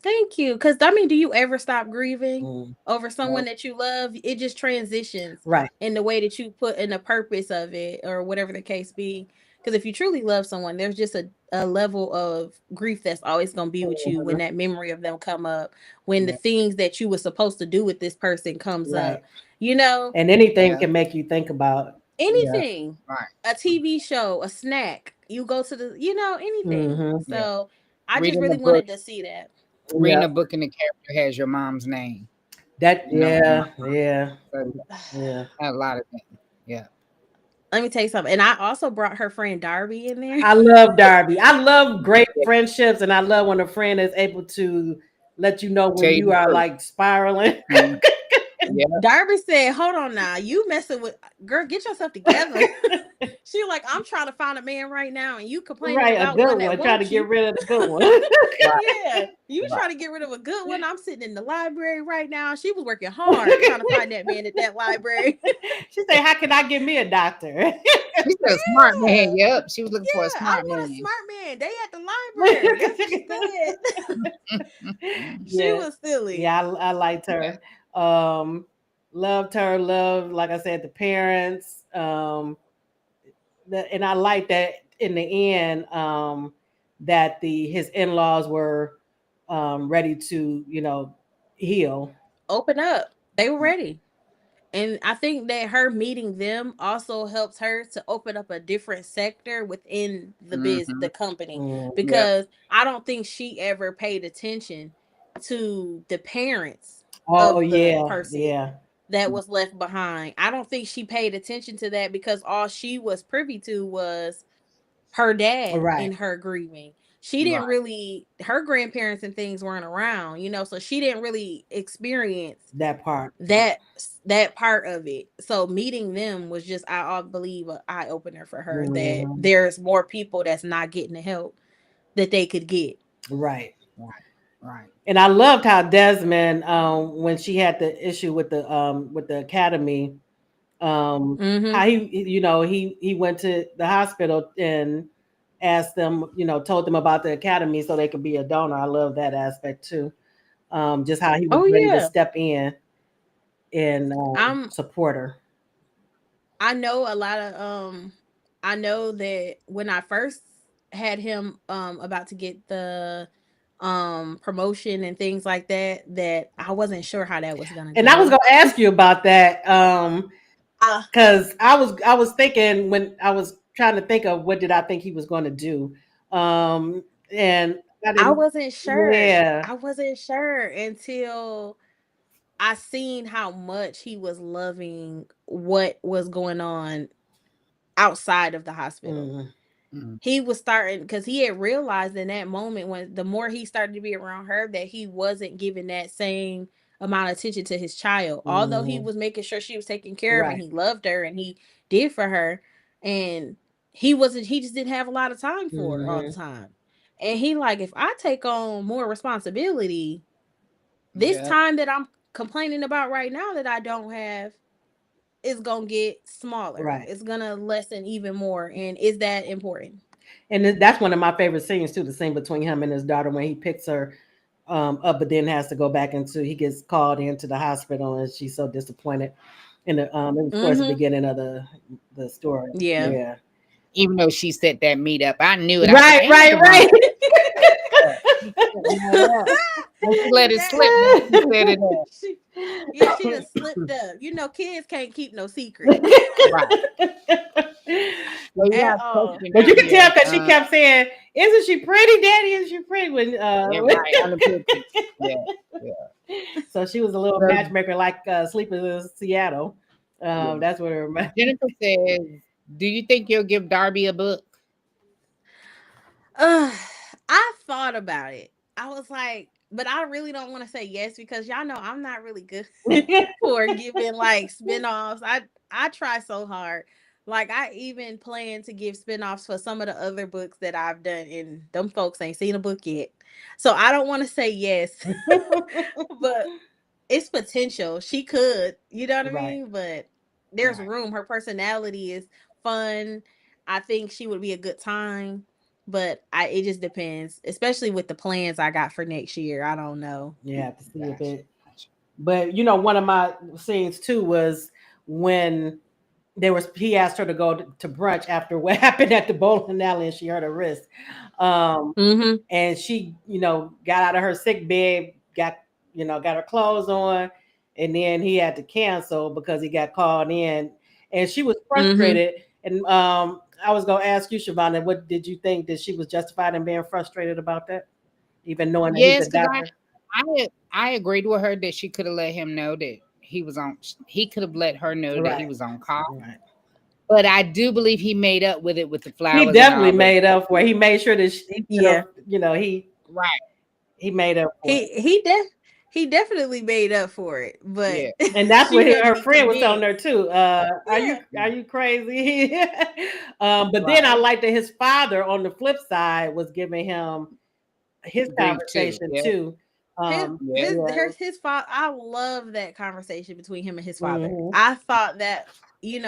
Thank you. Because I mean, do you ever stop grieving Mm. over someone Nope. that you love? It just transitions Right. in the way that you put in the purpose of it, or whatever the case be. Because if you truly love someone, there's just a level of grief that's always going to be with you when Mhm. that memory of them come up, when the Yeah. things that you were supposed to do with this person comes Right. up. You know, And anything Yeah. can make you think about. Yeah. anything, Right. a TV show, a snack, you go to the, anything. Hmm. Yeah. So I just Reading the really book. wanted to see that. Reading Yeah. a book and the character has your mom's name. That. You know, Yeah. Yeah. so Yeah. a lot of things. Yeah. Let me tell you something. And I also brought her friend Darby in there. I love Darby. I love great friendships, and I love when a friend is able to let you know Tell when you you the are truth. like spiraling. Mhm. Yeah. Darby said, "Hold on now, you messing with girl, get yourself together." She like, "I'm trying to find a man right now, and you complaining Right, a about one good that one. Trying to wants get you." rid of the good one. Right. Yeah, you Right. trying to get rid of a good one. I'm sitting in the library right now. She was working hard trying to find that man at that library. She said, "How can I get me a doctor?" She's a smart Yeah, man. Yep. She was looking for a yeah, I smart want a man. smart man. They at the library. That's what she said. She Yeah, was silly. yeah, I liked Yeah. her. Loved her. Loved, like I said, the parents. And I like that in the end, that his in laws were ready to heal. Open up. They were ready. And I think that her meeting them also helps her to open up a different sector within Mm-hmm. the company, Mm. Yep. because I don't think she ever paid attention to the parents Oh of the yeah, person yeah, that was left behind. I don't think she paid attention to that, because all she was privy to was her dad right. and her grieving. She Right. didn't really, her grandparents and things weren't around, so she didn't really experience That part. that that part of it. So meeting them was just, I believe, an eye opener for her, that Mhm. there's more people that's not getting the help that they could get. Right. Right. Right. And I loved how Desmond, when she had the issue with the academy, Mm-hmm. how he went to the hospital and asked them, told them about the academy so they could be a donor. I love that aspect too. Just how he was Oh ready to yeah. step in and I'm support her. I know a lot of I know that when I first had him about to get the promotion and things like that, that I wasn't sure how that was gonna And I was go. gonna ask you about that. Uh, Because I was thinking, when I was trying to think of what did I think he was going to do, and I I didn't. wasn't sure. Yeah. I wasn't sure until I seen how much he was loving what was going on outside of the hospital. Mm, Mm. He was starting, because he had realized in that moment, when the more he started to be around her, that he wasn't giving that same amount of attention to his child. Although he mhm. was making sure she was taken care of, and Right. he loved her and he did for her, and he just didn't have a lot of time for her all the Mhm. time. And he like, if I take on more responsibility, this Yeah. time that I'm complaining about right now that I don't have is gonna get smaller. Right. It's gonna lessen even more. And is that important? And that's one of my favorite scenes too. The scene between him and his daughter when he picks her up, but then has to go back into. He gets called into the hospital, and she's so disappointed. In the it was towards the Mm-hmm. beginning of the story. Yeah. Yeah. Even though she set that meet up, I knew it. I said, Right, "Ain't right, nothing wrong right. with that." She set that up. When she let it That- slip, then she set it up. she, yeah, she done slipped up. You know, kids can't keep no secrets Right. Well, you at have a all. question But you out can tell here. because she kept saying, "Isn't she pretty, Daddy? Isn't she pretty?" When Yeah, right on the picture. Yeah, yeah. so she was a little So matchmaker, like Sleepers in Seattle. yeah. That's what it reminds. Jennifer says, "Do you think you'll give Darby a book?" Uh, I thought about it. I was like, but I really don't want to say yes because y'all know I'm not really good for giving like spinoffs. I try so hard. Like I even plan to give spinoffs for some of the other books that I've done, and them folks ain't seen a book yet. So I don't want to say yes, but it's potential. She could, you know what I Right. mean? But there's Right. room. Her personality is fun. I think she would be a good time. But it just depends, especially with the plans I got for next year. I don't know. You have to see if Gotcha. it. But one of my scenes too was when he asked her to go to brunch after what happened at the bowling alley, and she hurt her wrist. Mm-hmm. And she, got out of her sick bed, got her clothes on, and then he had to cancel because he got called in, and she was Mm-hmm. frustrated. And I was gonna ask you, Shavonda, what did you think that she was justified in being frustrated about that, even knowing that he's a Yes, because doctor? I agreed with her that she could have let him know that he was on. He could have let her know that he Right, was on call. right. But I do believe he made up with it with the He flowers and definitely all. But made up for it. He made sure that he could Yeah. have, right, he made up for it. He definitely made up for it, but yeah, And that's what she had to her be friend was telling convinced. her too. Are you Yeah. are you crazy? But then right. I like that his father, on the flip side, was giving him his Grief too. conversation Yeah, too. His yeah, his Yeah. his father. I love that conversation between him and his father. Hmm. I thought that he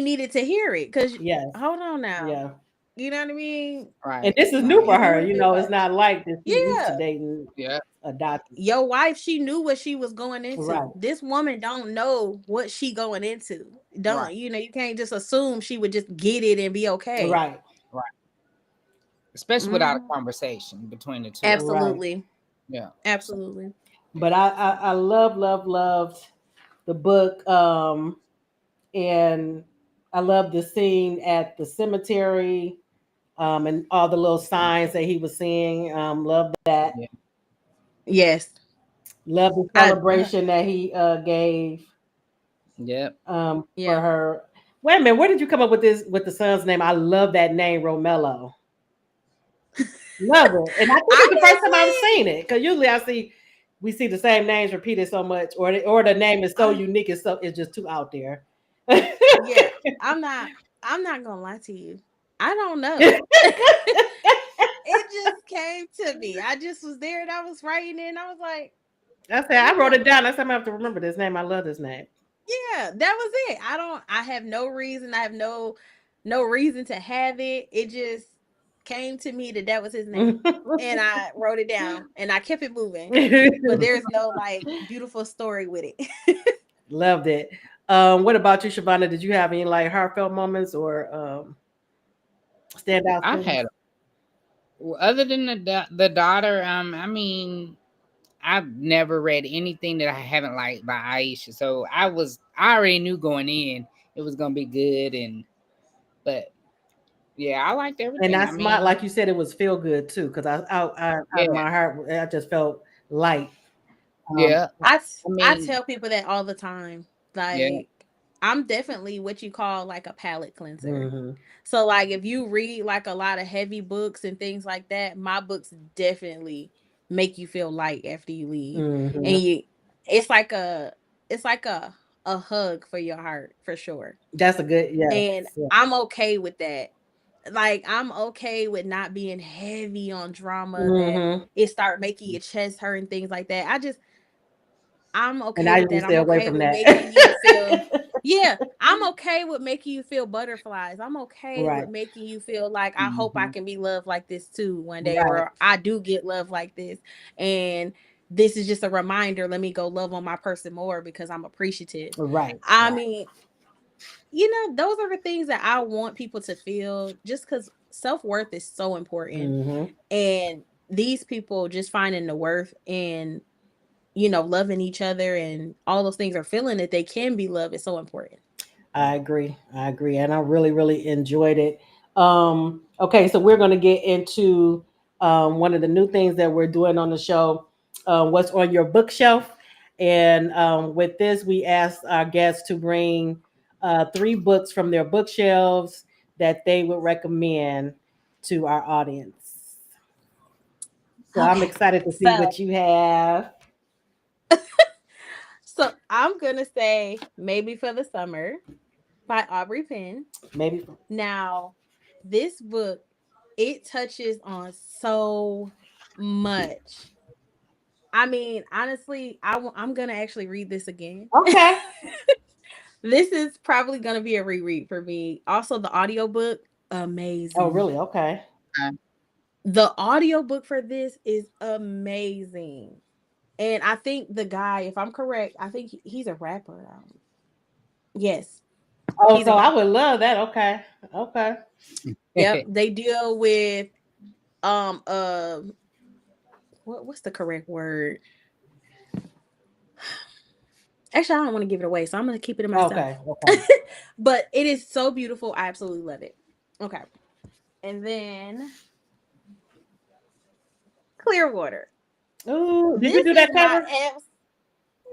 needed to hear it because Yes. hold on now, Yeah. you know what I mean. And right, this is new right. for You her. would have been It's like, not like this. She's used to yeah, dating Yeah, a doctor. your wife. She knew what she was going into. Right. This woman don't know what she going into. right, Don't you can't just assume she would just get it and be okay. Right. right. Especially without Mhm. a conversation between the two of them. Right. Absolutely, Yeah. So, absolutely. But I loved the book. And I love the scene at the cemetery, and all the little signs that he was seeing. Love that. yeah. Yes, Love the I celebration that he gave Yep. for yeah. her. Wait a minute, where did you come up with this with the son's name? I love that name, Romello. Love it, and I think it's the first time I've Honestly, seen it because usually we see the same names repeated so much, or the name is so I'm unique, it's just too out there. yeah. I'm not. I'm not gonna lie to you. I don't know. It just came to me. I just was there and I was writing it and I was like, I said I wrote yeah, it down. That's time I have to remember this name. I love this name. yeah, that was it. I have no reason. I have no reason to have it. It just came to me that was his name. And I wrote it down and I kept it moving. But there's no like beautiful story with it. Loved it. What about you, Shavana? Did you have any like heartfelt moments or standout I scenes? had other than the daughter. I mean, I've never read anything that I haven't liked by Aisha. So I already knew going in it was gonna be good, but yeah, I liked And everything. I that's my, mean, like you said, it was feel good too, because I out of yeah, my heart, I just felt light. Um, yeah. I I mean, tell people that all the time. yeah, Like I'm definitely what you call like a palate cleanser. mhm, So like if you read like a lot of heavy books and things like that, my books definitely make you feel light after you leave. mhm. And it's like a it's like a hug for your heart for sure. That's a good, yes, And yeah. I'm okay with that. Like I'm okay with not being heavy on drama that Hmm. it start making your chest hurt and things like that. I'm And okay I with usually that. stay I'm away okay from with that. making you feel yeah, I'm okay with making you feel butterflies. I'm okay Right. with making you feel like I hope I hmm can be loved like this too one day, Right. or I do get love like this. And this is just a reminder. Let me go love on my person more because I'm appreciative. Right. I Right. mean, those are the things that I want people to feel, just because self-worth is so important. Mm-hmm. And these people just finding the worth in, loving each other and all those things, are feeling that they can be loved, is so important. I agree. I agree. And I really, really enjoyed it. Okay, so we're going to get into one of the new things that we're doing on the show, what's on your bookshelf. And with this, we asked our guests to bring three books from their bookshelves that they would recommend to our audience. So I'm Okay. excited to see So what you have. I'm gonna say Maybe for the Summer by Aubrey Penn. Maybe. Now, this book, it touches on so much. I mean, honestly, I'm gonna actually read this again. Okay. This is probably gonna be a reread for me. Also, the audiobook, Oh, amazing. really? Okay. The audiobook for this is amazing. And I think the guy, if I'm correct, I think he's a rapper. Yes, Oh, he's a so I rapper. would love that. Okay. Okay. Yep, they deal with um uh what's the correct word? Actually, I don't want to give it away, so I'm gonna keep it to Okay. myself. Okay. But it is so beautiful. I absolutely love it. Okay. And then Clearwater. Ooh, did you This do is that my cover? ex.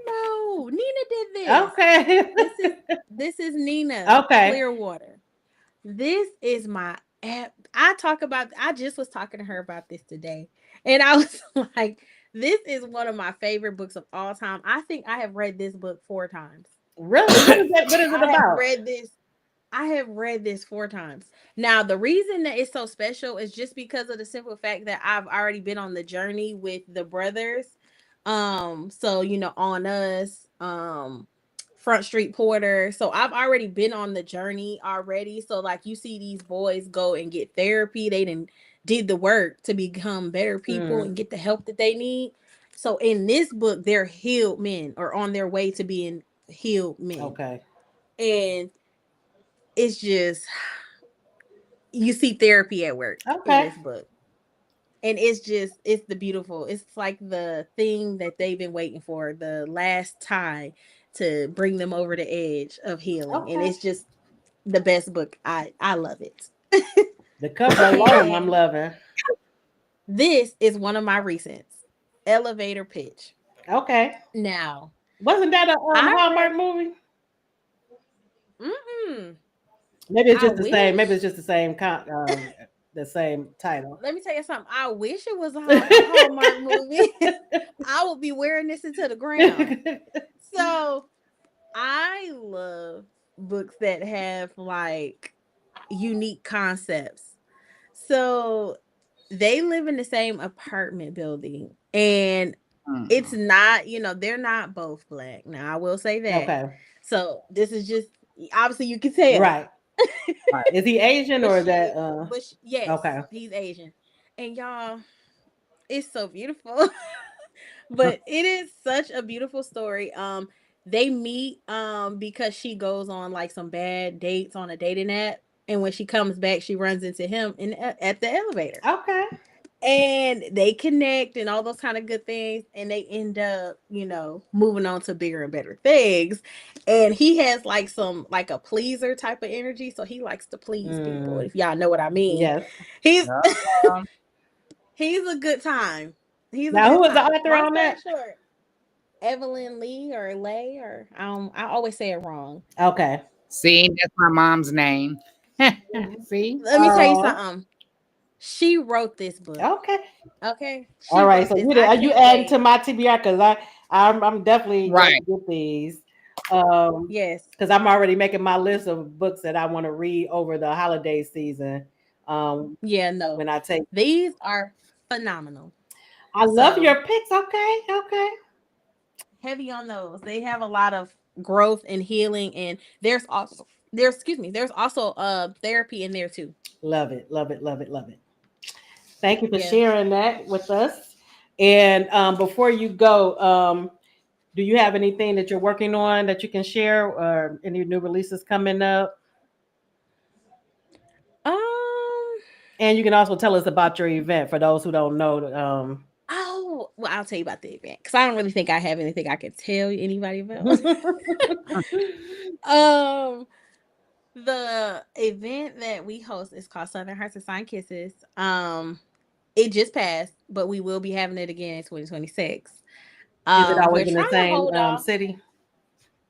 No, Nina did this. Okay. This is this is Nina Okay. Clearwater. This is my app. I just was talking to her about this today. And I was like, this is one of my favorite books of all time. I think I have read this book 4 times. Really? What is that? What is it I have about? read this. I have read this 4 times. Now, the reason that it's so special is just because of the simple fact that I've already been on the journey with the brothers. So On Us, Front Street Porter. So I've already been on the journey already. So like you see these boys go and get therapy. They did the work to become better people Mm, and get the help that they need. So in this book, they're healed men, or on their way to being healed men. okay. And it's just, you see therapy at work in Okay. this book. And it's the beautiful, it's like the thing that they've been waiting for, the last tie to bring them over the edge of healing. And Okay. it's just the best book. I love it. The cover alone, I'm And loving. this is one of my recents, Elevator Pitch. Okay. Now, Wasn't that a I Hallmark read, movie? mm-mm, Maybe it's I just the same. Maybe wish. it's just the same title. Let me tell you something. I wish it was a Hallmark movie. I would be wearing this into the ground. So I love books that have like unique concepts. So they live in the same apartment building, and it's Mm. not, they're not both black. Now I will say that. Okay. So this is just, obviously you can tell. Right. Right. Is he Asian But or is that yes, okay. he's Asian. And y'all, it's so beautiful. But it is such a beautiful story. They meet because she goes on like some bad dates on a dating app, and when she comes back, she runs into him at the elevator, Okay. and they connect and all those kind of good things, and they end up, moving on to bigger and better things. And he has like some, like a pleaser type of energy, so he likes to please people, Mm, if y'all know what I mean. yes. He's Uh, he's a good time. He's a Now good who is the time. author Long on story that? short, Evelyn Lee or Lay, or I always say it wrong. Okay. See, that's my mom's name. See? Let me tell you Oh, something. She wrote this book. okay. Okay, All she right. wrote So this. you I are you can't adding to wait. my TBR because I'm definitely going Right. to get these. Um, Yes. because I'm already making my list of books that I want to read over the holiday season. Yeah. No, When I take, these are phenomenal. I love So your picks. Okay. Okay. heavy on those. They have a lot of growth and healing, and there's also therapy in there too. Love it. Love it. Love it. Love it. Thank you for Yes. sharing that with us. And before you go, Do you have anything that you're working on that you can share, or any new releases coming up? Um. And you can also tell us about your event for those who don't know. Oh, well, I'll tell you about the event because I don't really think I have anything I can tell anybody about. um, the event that we host is called Southern Hearts and Sign Kisses. It just passed, but we will be having it again in 2026. Is it always We're in the trying to same hold off. city?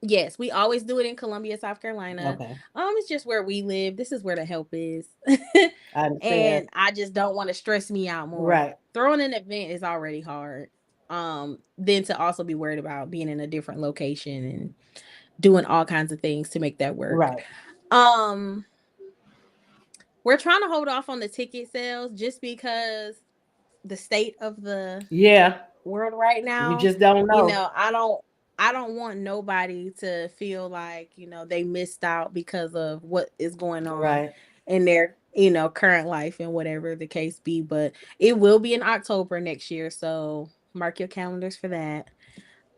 Yes, we always do it in Columbia, South Carolina. Okay, It's just where we live. This is where the help is. I understand. And I just don't want to stress me out more. Right, Throwing an event is already hard. Then to also be worried about being in a different location and doing all kinds of things to make that work. right. Um, we're trying to hold off on the ticket sales just because the state of the Yeah, world right you now, just don't you know. know, I don't want nobody to feel like, they missed out because of what is going on Right. in their, current life and whatever the case be, but it will be in October next year, so mark your calendars for that.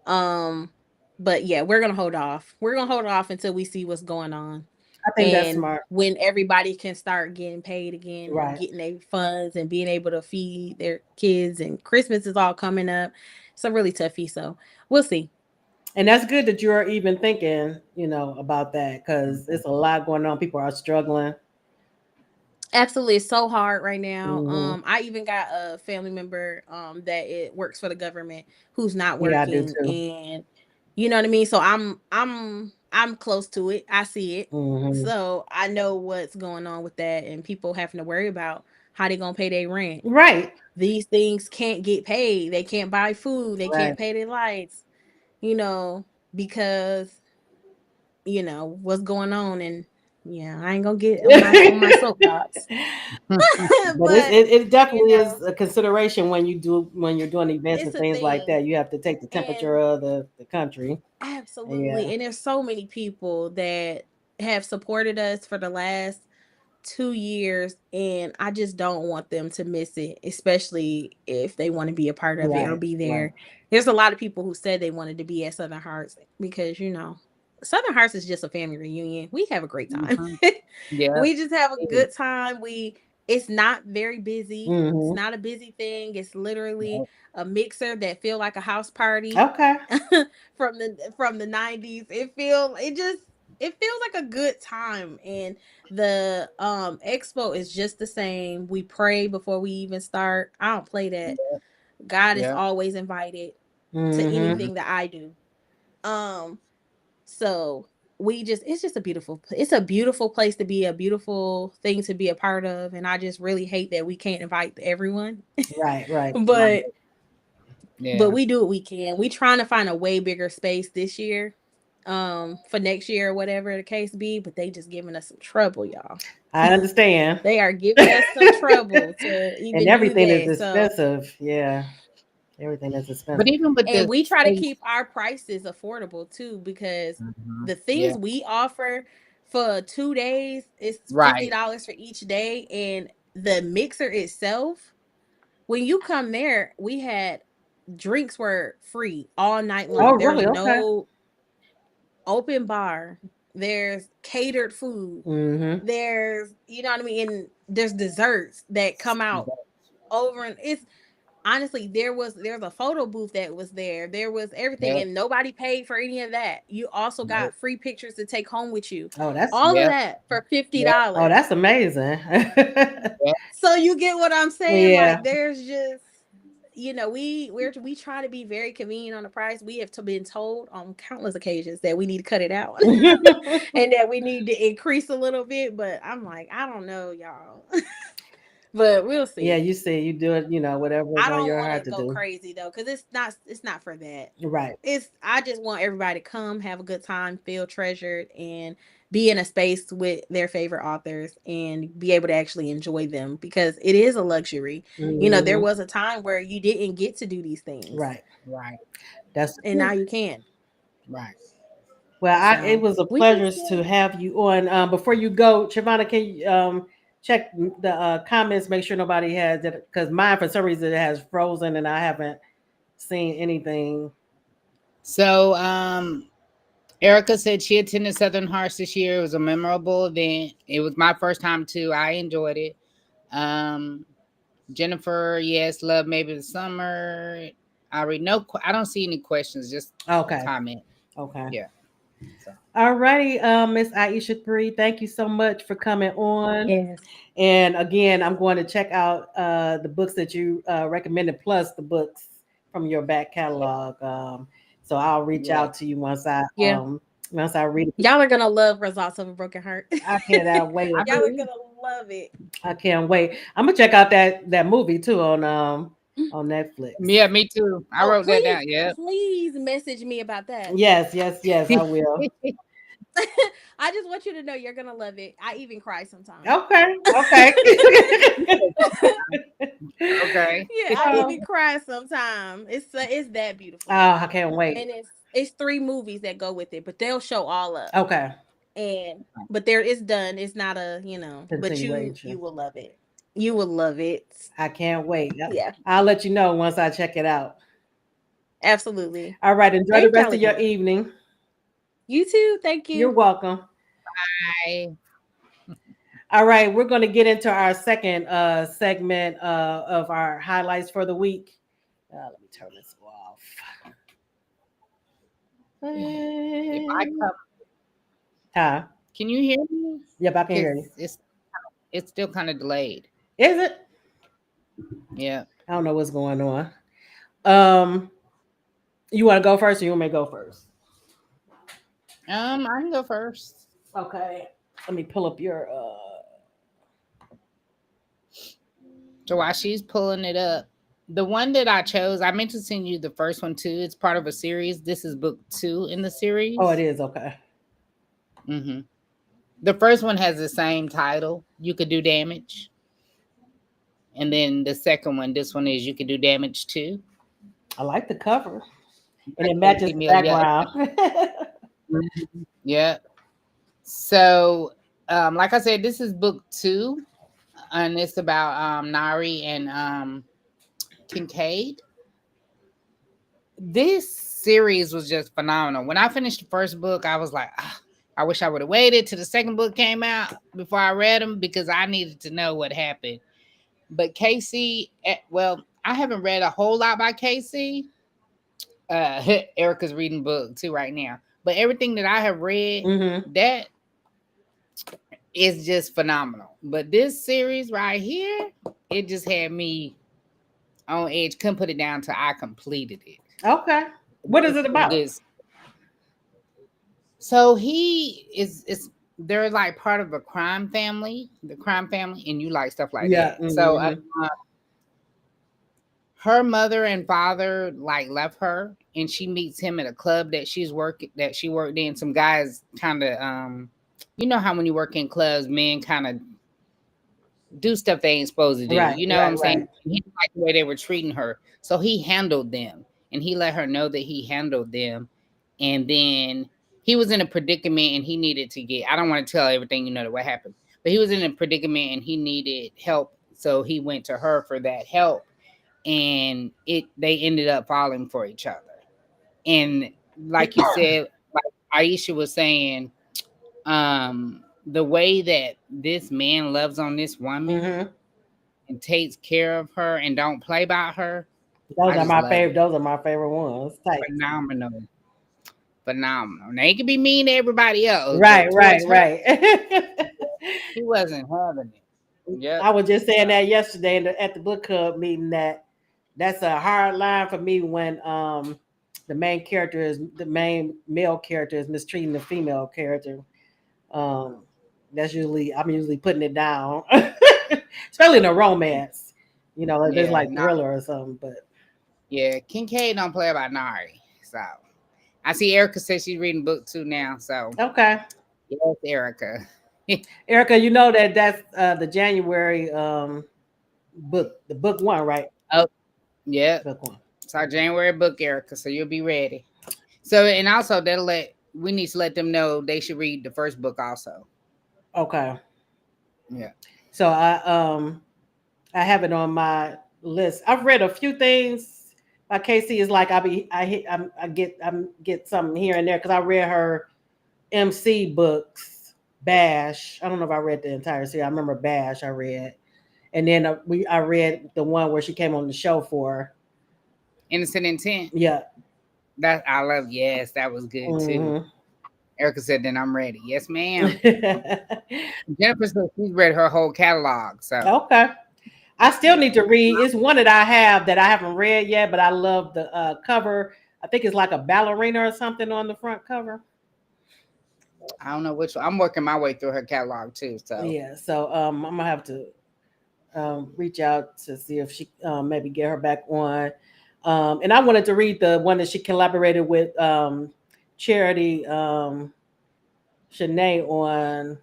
Um but yeah, we're going to hold off. We're going to hold off until we see what's going on. I think that's And smart. when everybody can start getting paid again and Right. getting their funds and being able to feed their kids, and Christmas is all coming up. It's a really toughie, so we'll see. And that's good that you're even thinking, about that because it's a lot going on. People are struggling. Absolutely, it's so hard right now. Hmm. I even got a family member that it works for the government who's not Yeah, I do working, too. and you know what I mean. So I'm close to it. I see it, Hmm. so I know what's going on with that, and people having to worry about how they gonna pay their rent. Right. These things can't get paid. They can't buy food. They Right. can't pay their lights. You know because what's going on, and yeah, I ain't gonna get on my soapbox. But But it you definitely is know a consideration when you're doing events it's and a things like thing. that. You have to take the temperature And of the country. Yeah. absolutely, and there's so many people that have supported us for the last 2 years, and I just don't want them to miss it, especially if they want to be a part of it or Right. be Right. there. There's a lot of people who said they wanted to be at Southern Hearts because Southern Hearts is just a family reunion. We have a great time. Mhm. Yeah. We just have a good time. It's not very busy. It's Hmm. not a busy thing. It's literally a mixer that feel like a house party Okay. from the 90s. It feels like a good time, and the expo is just the same. We pray before we even start. I don't play that. God is Yeah. always invited to Hmm. Mhm. anything that I do. Um so it's a beautiful place to be, a beautiful thing to be a part of, and I just really hate that we can't invite everyone. Right. Right. Right. but Yeah. but we do what we can. We trying to find a way bigger space this year, for next year or whatever the case be, but they just giving us some trouble, y'all. I understand. They are giving us some trouble to And even do everything is that. So, expensive. Yeah. Everything is But expensive. even with and the we try to space, keep our prices affordable too, because the yeah, things we offer for 2 days is fifty right. dollars for each day, and the mixer itself. When you come there, we had drinks were free all night Oh, long. There's really? Okay. no open bar. There's catered food. Hmm. There's, you know what I mean, and there's desserts that come out over, and it's honestly, there's a photo booth that was there. There was everything, Yep. and nobody paid for any of that. You also Nope. got free pictures to take home with you. Oh, that's All of Yep. that for fifty Yep. oh, dollars. that's amazing. Yep. So you get what I'm saying? Yeah. Like, there's just, we try to be very convenient on the price. We have been told on countless occasions that we need to cut it out and that we need to increase a little bit. But I'm like, I don't know, y'all. But we'll Yeah, see. you say you do it, whatever is I on don't your want to heart to go do. crazy though, because it's not for that. Right. I just want everybody to come, have a good time, feel treasured, and be in a space with their favorite authors and be able to actually enjoy them, because it is a luxury. There Hmm. was a time where you didn't get to do these things, Right. Right. That's the and now truth. you can. Right. Well, it So was a we just pleasure to have you on. Before you go, Shavana, can you check the comments, make sure nobody has it, because mine for some reason it has frozen and I haven't seen anything. So Erica said she attended Southern Hearts this year. It was a memorable event. It was my first time too. I enjoyed it. Um, Jennifer, yes, love maybe the summer. I already know. I don't see any questions. Just Okay. comment. Okay. Yeah. So All righty, Miss Iesha Bree, thank you so much for coming on. Yes. And again, I'm going to check out the books that you recommended, plus the books from your back catalog. So I'll reach yeah. out to you Yeah. once I read it. Y'all are gonna love Results of a Broken Heart. I cannot wait. I Y'all are believe. gonna love it. I can't wait. I'm gonna check out that movie too on Netflix. Yeah, me too. I Oh, wrote that down. Yep. please message me about that. Yes, yes, yes, I will. I just want you to know you're gonna love it. I even cry sometimes. Okay, okay. Okay. Yeah, I Oh, even cry sometimes. It's that oh, beautiful, I can't wait. and it's three movies that go with it, but they'll show all up. Okay, And but there it's done. It's not a but you continuation. will love it. You will love it. I can't wait. Yeah, I'll let you know once I check it out. absolutely. All right, enjoy the Thank rest y'all of your again. evening. You too. Thank You're you. welcome. Bye. All right, we're going to get into our second segment of our highlights for the week. Let me turn this off. If I come, Huh? can you hear me? Yep, I can hear you. Because it's still kind of delayed. Is it? Yeah. I don't know what's going on. Um, you want to go first, or you want me to go first? I can go first. Okay. Let me pull up your. So while she's pulling it up, the one that I chose, I meant to send you the first one too. It's part of a series. This is book 2 in the Oh, it series. is okay. Mm-hmm. The first one has the same title. You could do damage. And then the second one, this one is you could do damage too. I like the cover, and it They matches give the me a yellow. background. Mhm. Yeah. So, like I said, this is book 2, and it's about Nari and Kincaid. This series was just phenomenal. When I finished the first book, I was like, "Ah, I wish I would have waited till the second book came out before I read them because I needed to know what happened. But Casey, well, I haven't read a whole lot by Casey. Erica's reading book too right now. But everything that I have read, hmm that is just phenomenal. But this series right here, it just had me on edge. Couldn't put it down till I completed it. Okay. What is It's it so about? good. So he is they're like part of a crime family, the crime family, and you like stuff like Yeah. that. So hmm her mother and father like left her, and she meets him at a club that she worked in. Some guys kind of you know how when you work in clubs, men kind of do stuff they ain't supposed to do. Right. You know what Right. I'm saying? Right. He didn't like the way they were treating her. So he handled them and he let her know that he handled them. And then he was in a predicament and he needed to get, I don't want to tell everything, you know, what happened, but he was in a predicament and he needed help. So he went to her for that help. And they ended up falling for each other. And like you said, like Iesha was saying, the way that this man loves on this woman hmm and takes care of her and don't play by her, Those I are just my love favorite. it. Those are my favorite ones. Tight. Phenomenal. Phenomenal. Now he could be mean to everybody else, Right. but Right. towards her, Right. he wasn't having it. Yep. I was just saying So that yesterday at the book club meeting that that's a hard line for me when the main male character is mistreating the female character. Um, I'm usually putting it down, especially in a romance. You know, if it's yeah, like no, thriller or something. But yeah. Kincaid don't play about Nari. So I see Erica says she's reading book 2 now. So okay, yes, Erica. Erica, you know that's the January book, the book one, right? Oh, yeah. Book one. It's our January book, Erica. So you'll be ready. So and also we need to let them know they should read the first book also. Okay. Yeah. So I have it on my list. I've read a few things Like Casey is like I get something here and there because I read her MC books, Bash. I don't know if I read the entire series. I remember Bash I read, and then I read the one where she came on the show for. Innocent Intent. Yeah. That I love. Yes, that was good too. Mm-hmm. Erica said, "Then I'm ready." Yes, ma'am. Jennifer said she's read her whole catalog. So Okay. I still need to read. It's one that I have that I haven't read yet, but I love the cover. I think it's like a ballerina or something on the front cover. I don't know which one. I'm working my way through her catalog too. So Yeah. So I'm gonna have to reach out to see if she maybe get her back on. And I wanted to read the one that she collaborated with Charity Shanae on.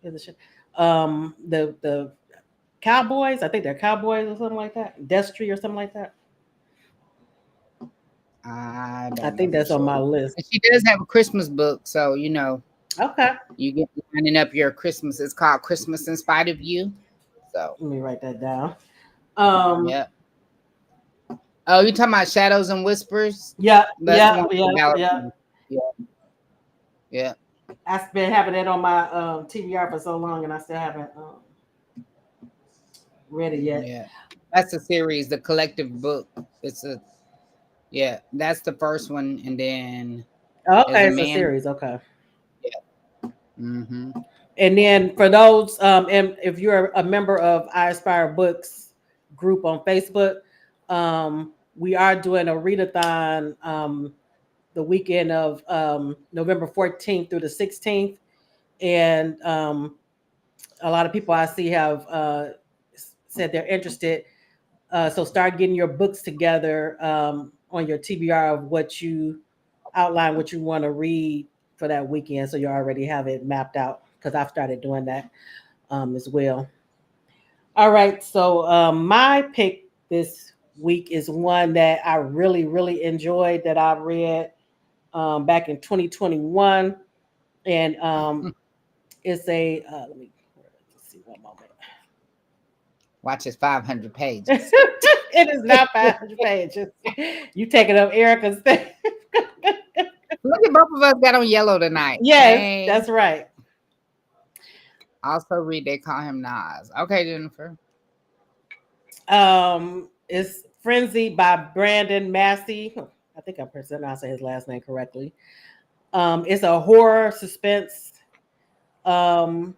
The Cowboys. I think they're Cowboys or something like that. Destry or something like that. I don't I know think for that's on my sure. list. And she does have a Christmas book, so you know Okay. you get lining up your Christmas. It's called Christmas in Spite of You. So Let me write that down. Um, yeah. Oh, you talking about Shadows and Whispers? yeah, That's the yeah, one yeah, about. yeah. Yeah, yeah, I've been having it on my TBR for so long, and I still haven't read it yet. yeah. That's a series, the collective book. It's a yeah. That's the first one, and then there's Okay, a it's a man. series. Okay. Mm-hmm. And then for those, and if you're a member of I Aspire Books group on Facebook, we are doing a readathon the weekend of November 14th through the 16th. And a lot of people I see have said they're interested. So start getting your books together on your TBR of what you outline, what you want to read for that weekend. So you already have it mapped out because I've started doing that as well. All right. So my pick this week is one that I really, really enjoyed that I read back in 2021. And it's a, let's see one moment. Watch it's 500 pages. It is not 500 pages. You take it up Erica's thing. Look at both of us got on yellow tonight. Yes, Hey. that's right. Also read They Call Him Nas. Okay, Jennifer. It's Frenzy by Brandon Massey. I think I'm pronouncing his last name correctly. It's a horror suspense, um,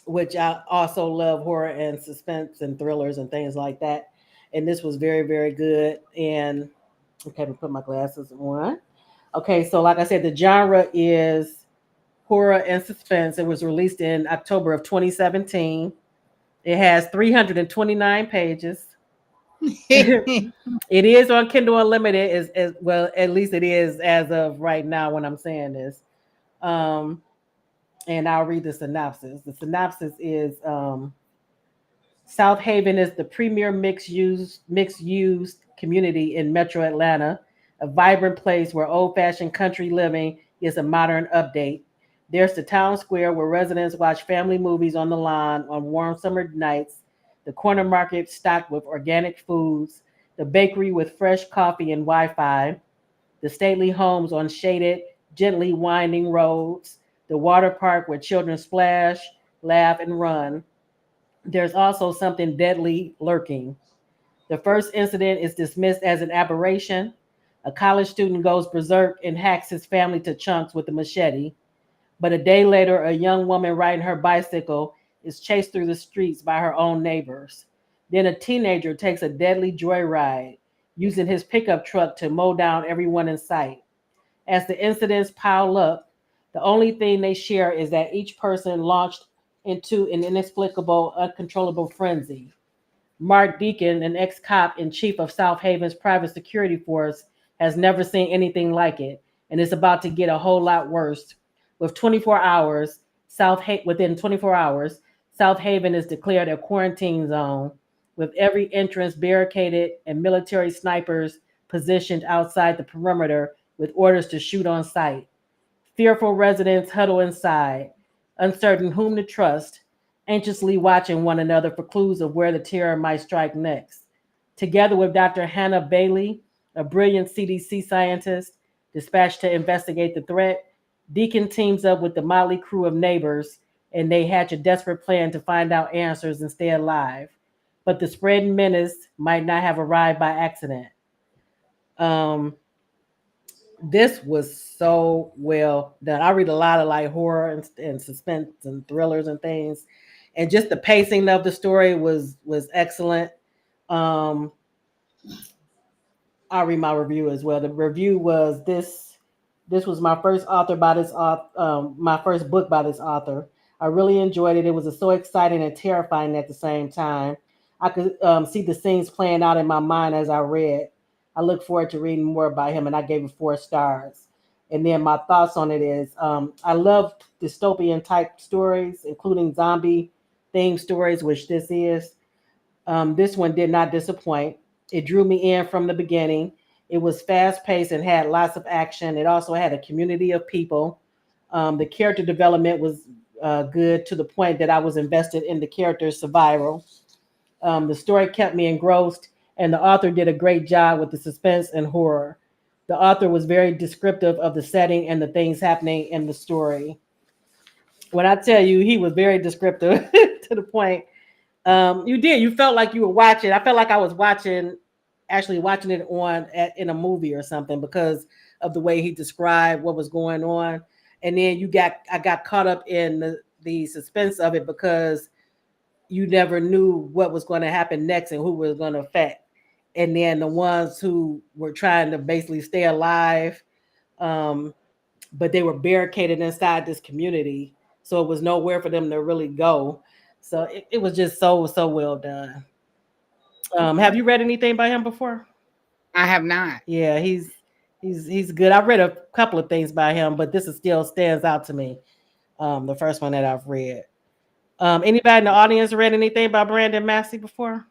which I also love horror and suspense and thrillers and things like that. And this was very, very good. And okay, let me put my glasses on. Okay, so like I said, the genre is horror and suspense. It was released in October of 2017. It has 329 pages. It is on Kindle Unlimited, as well, at least it is as of right now when I'm saying this. Um, and I'll read the synopsis. The synopsis is South Haven is the premier mixed use community in Metro Atlanta, a vibrant place where old-fashioned country living is a modern update. There's the town square where residents watch family movies on the lawn on warm summer nights, the corner market stocked with organic foods, the bakery with fresh coffee and Wi-Fi, the stately homes on shaded, gently winding roads, the water park where children splash, laugh, and run. There's also something deadly lurking. The first incident is dismissed as an aberration. A college student goes berserk and hacks his family to chunks with a machete. But a day later, a young woman riding her bicycle is chased through the streets by her own neighbors. Then a teenager takes a deadly joyride, using his pickup truck to mow down everyone in sight. As the incidents pile up, the only thing they share is that each person launched into an inexplicable, uncontrollable frenzy. Mark Deacon, an ex cop and chief of South Haven's private security force, has never seen anything like it, and it's about to get a whole lot worse. With 24 hours, within 24 hours, South Haven is declared a quarantine zone, with every entrance barricaded and military snipers positioned outside the perimeter with orders to shoot on sight. Fearful residents huddle inside, uncertain whom to trust, anxiously watching one another for clues of where the terror might strike next. Together with Dr. Hannah Bailey, a brilliant CDC scientist dispatched to investigate the threat. Deacon teams up with the motley crew of neighbors, and they hatch a desperate plan to find out answers and stay alive. But the spreading menace might not have arrived by accident. Um, this was so well done. I read a lot of like horror and suspense and thrillers and things, and just the pacing of the story was excellent. Um, I'll read my review as well. The review was this. This was my first author by this my first book by this author. I really enjoyed it. It was so exciting and terrifying at the same time. I could see the scenes playing out in my mind as I read. I look forward to reading more about him, and I gave it 4 stars. And then my thoughts on it is, I love dystopian type stories, including zombie themed stories, which this is. This one did not disappoint. It drew me in from the beginning. It was fast paced and had lots of action. It also had a community of people. The character development was good to the point that I was invested in the character's survival. The story kept me engrossed, and the author did a great job with the suspense and horror. The author was very descriptive of the setting and the things happening in the story. When I tell you, he was very descriptive to the point. You did. You felt like you were watching. I felt like I was actually watching it in a movie or something because of the way he described what was going on. And then I got caught up in the suspense of it because you never knew what was going to happen next and who was going to affect. And then the ones who were trying to basically stay alive, um, but they were barricaded inside this community, so it was nowhere for them to really go. So it was just so well done. Have Okay. you read anything by him before? I have not. Yeah, he's good. I've read a couple of things by him, but this is still stands out to me. The first one that I've read. Anybody in the audience read anything by Brandon Massey before?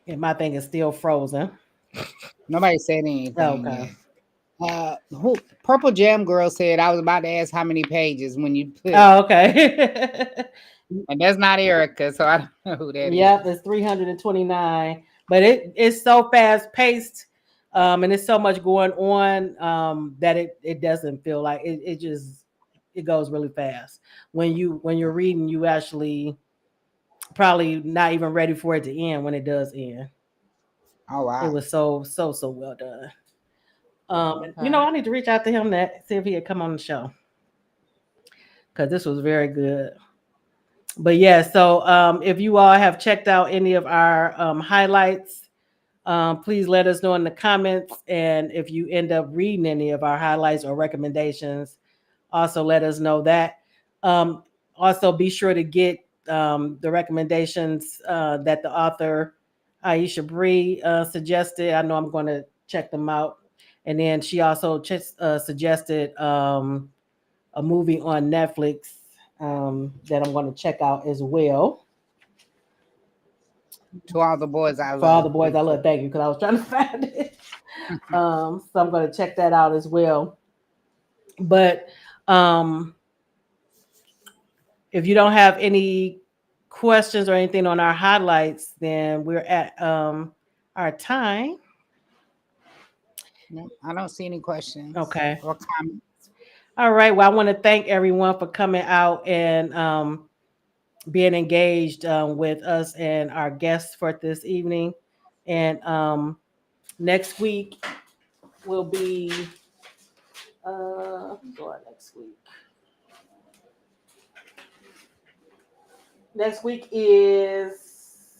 Yeah, my thing is still frozen. Nobody said anything Okay. yet. Who Purple Jam Girl said I was about to ask how many pages when you put, Oh, okay. and that's not Erica, so I don't know who that Yep, is. it's 329. But it's so fast paced, and it's so much going on that it doesn't feel like it just it goes really fast. When you're reading, you actually probably not even ready for it to end when it does end. Oh It wow. was so well done. Okay. I need to reach out to him that see if he could come on the show because this was very good. But yeah, so if you all have checked out any of our highlights, please let us know in the comments. And if you end up reading any of our highlights or recommendations, also let us know that. Um, Also, be sure to get the recommendations that the author Iesha Bree suggested. I know I'm going to check them out. And then she also suggested a movie on Netflix that I'm going to check out as well. To all the boys I For all the love. boys I love, thank you, because I was trying to find it. So I'm going to check that out as well. But um, if you don't have any questions or anything on our highlights, then we're at our time. No, I don't see any questions Okay. or comments. All right. Well, I want to thank everyone for coming out and being engaged with us and our guests for this evening. And next week will be go on next week. Next week is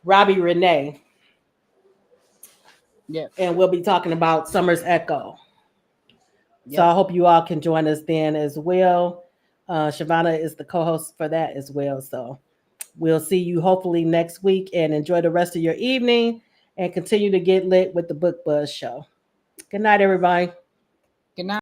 Robbie Renee, Yep. and we'll be talking about Summer's Echo. So Yep. I hope you all can join us then as well. Shavana is the co-host for that as well. So we'll see you hopefully next week and enjoy the rest of your evening and continue to get lit with the Book Buzz Show. Good night, everybody.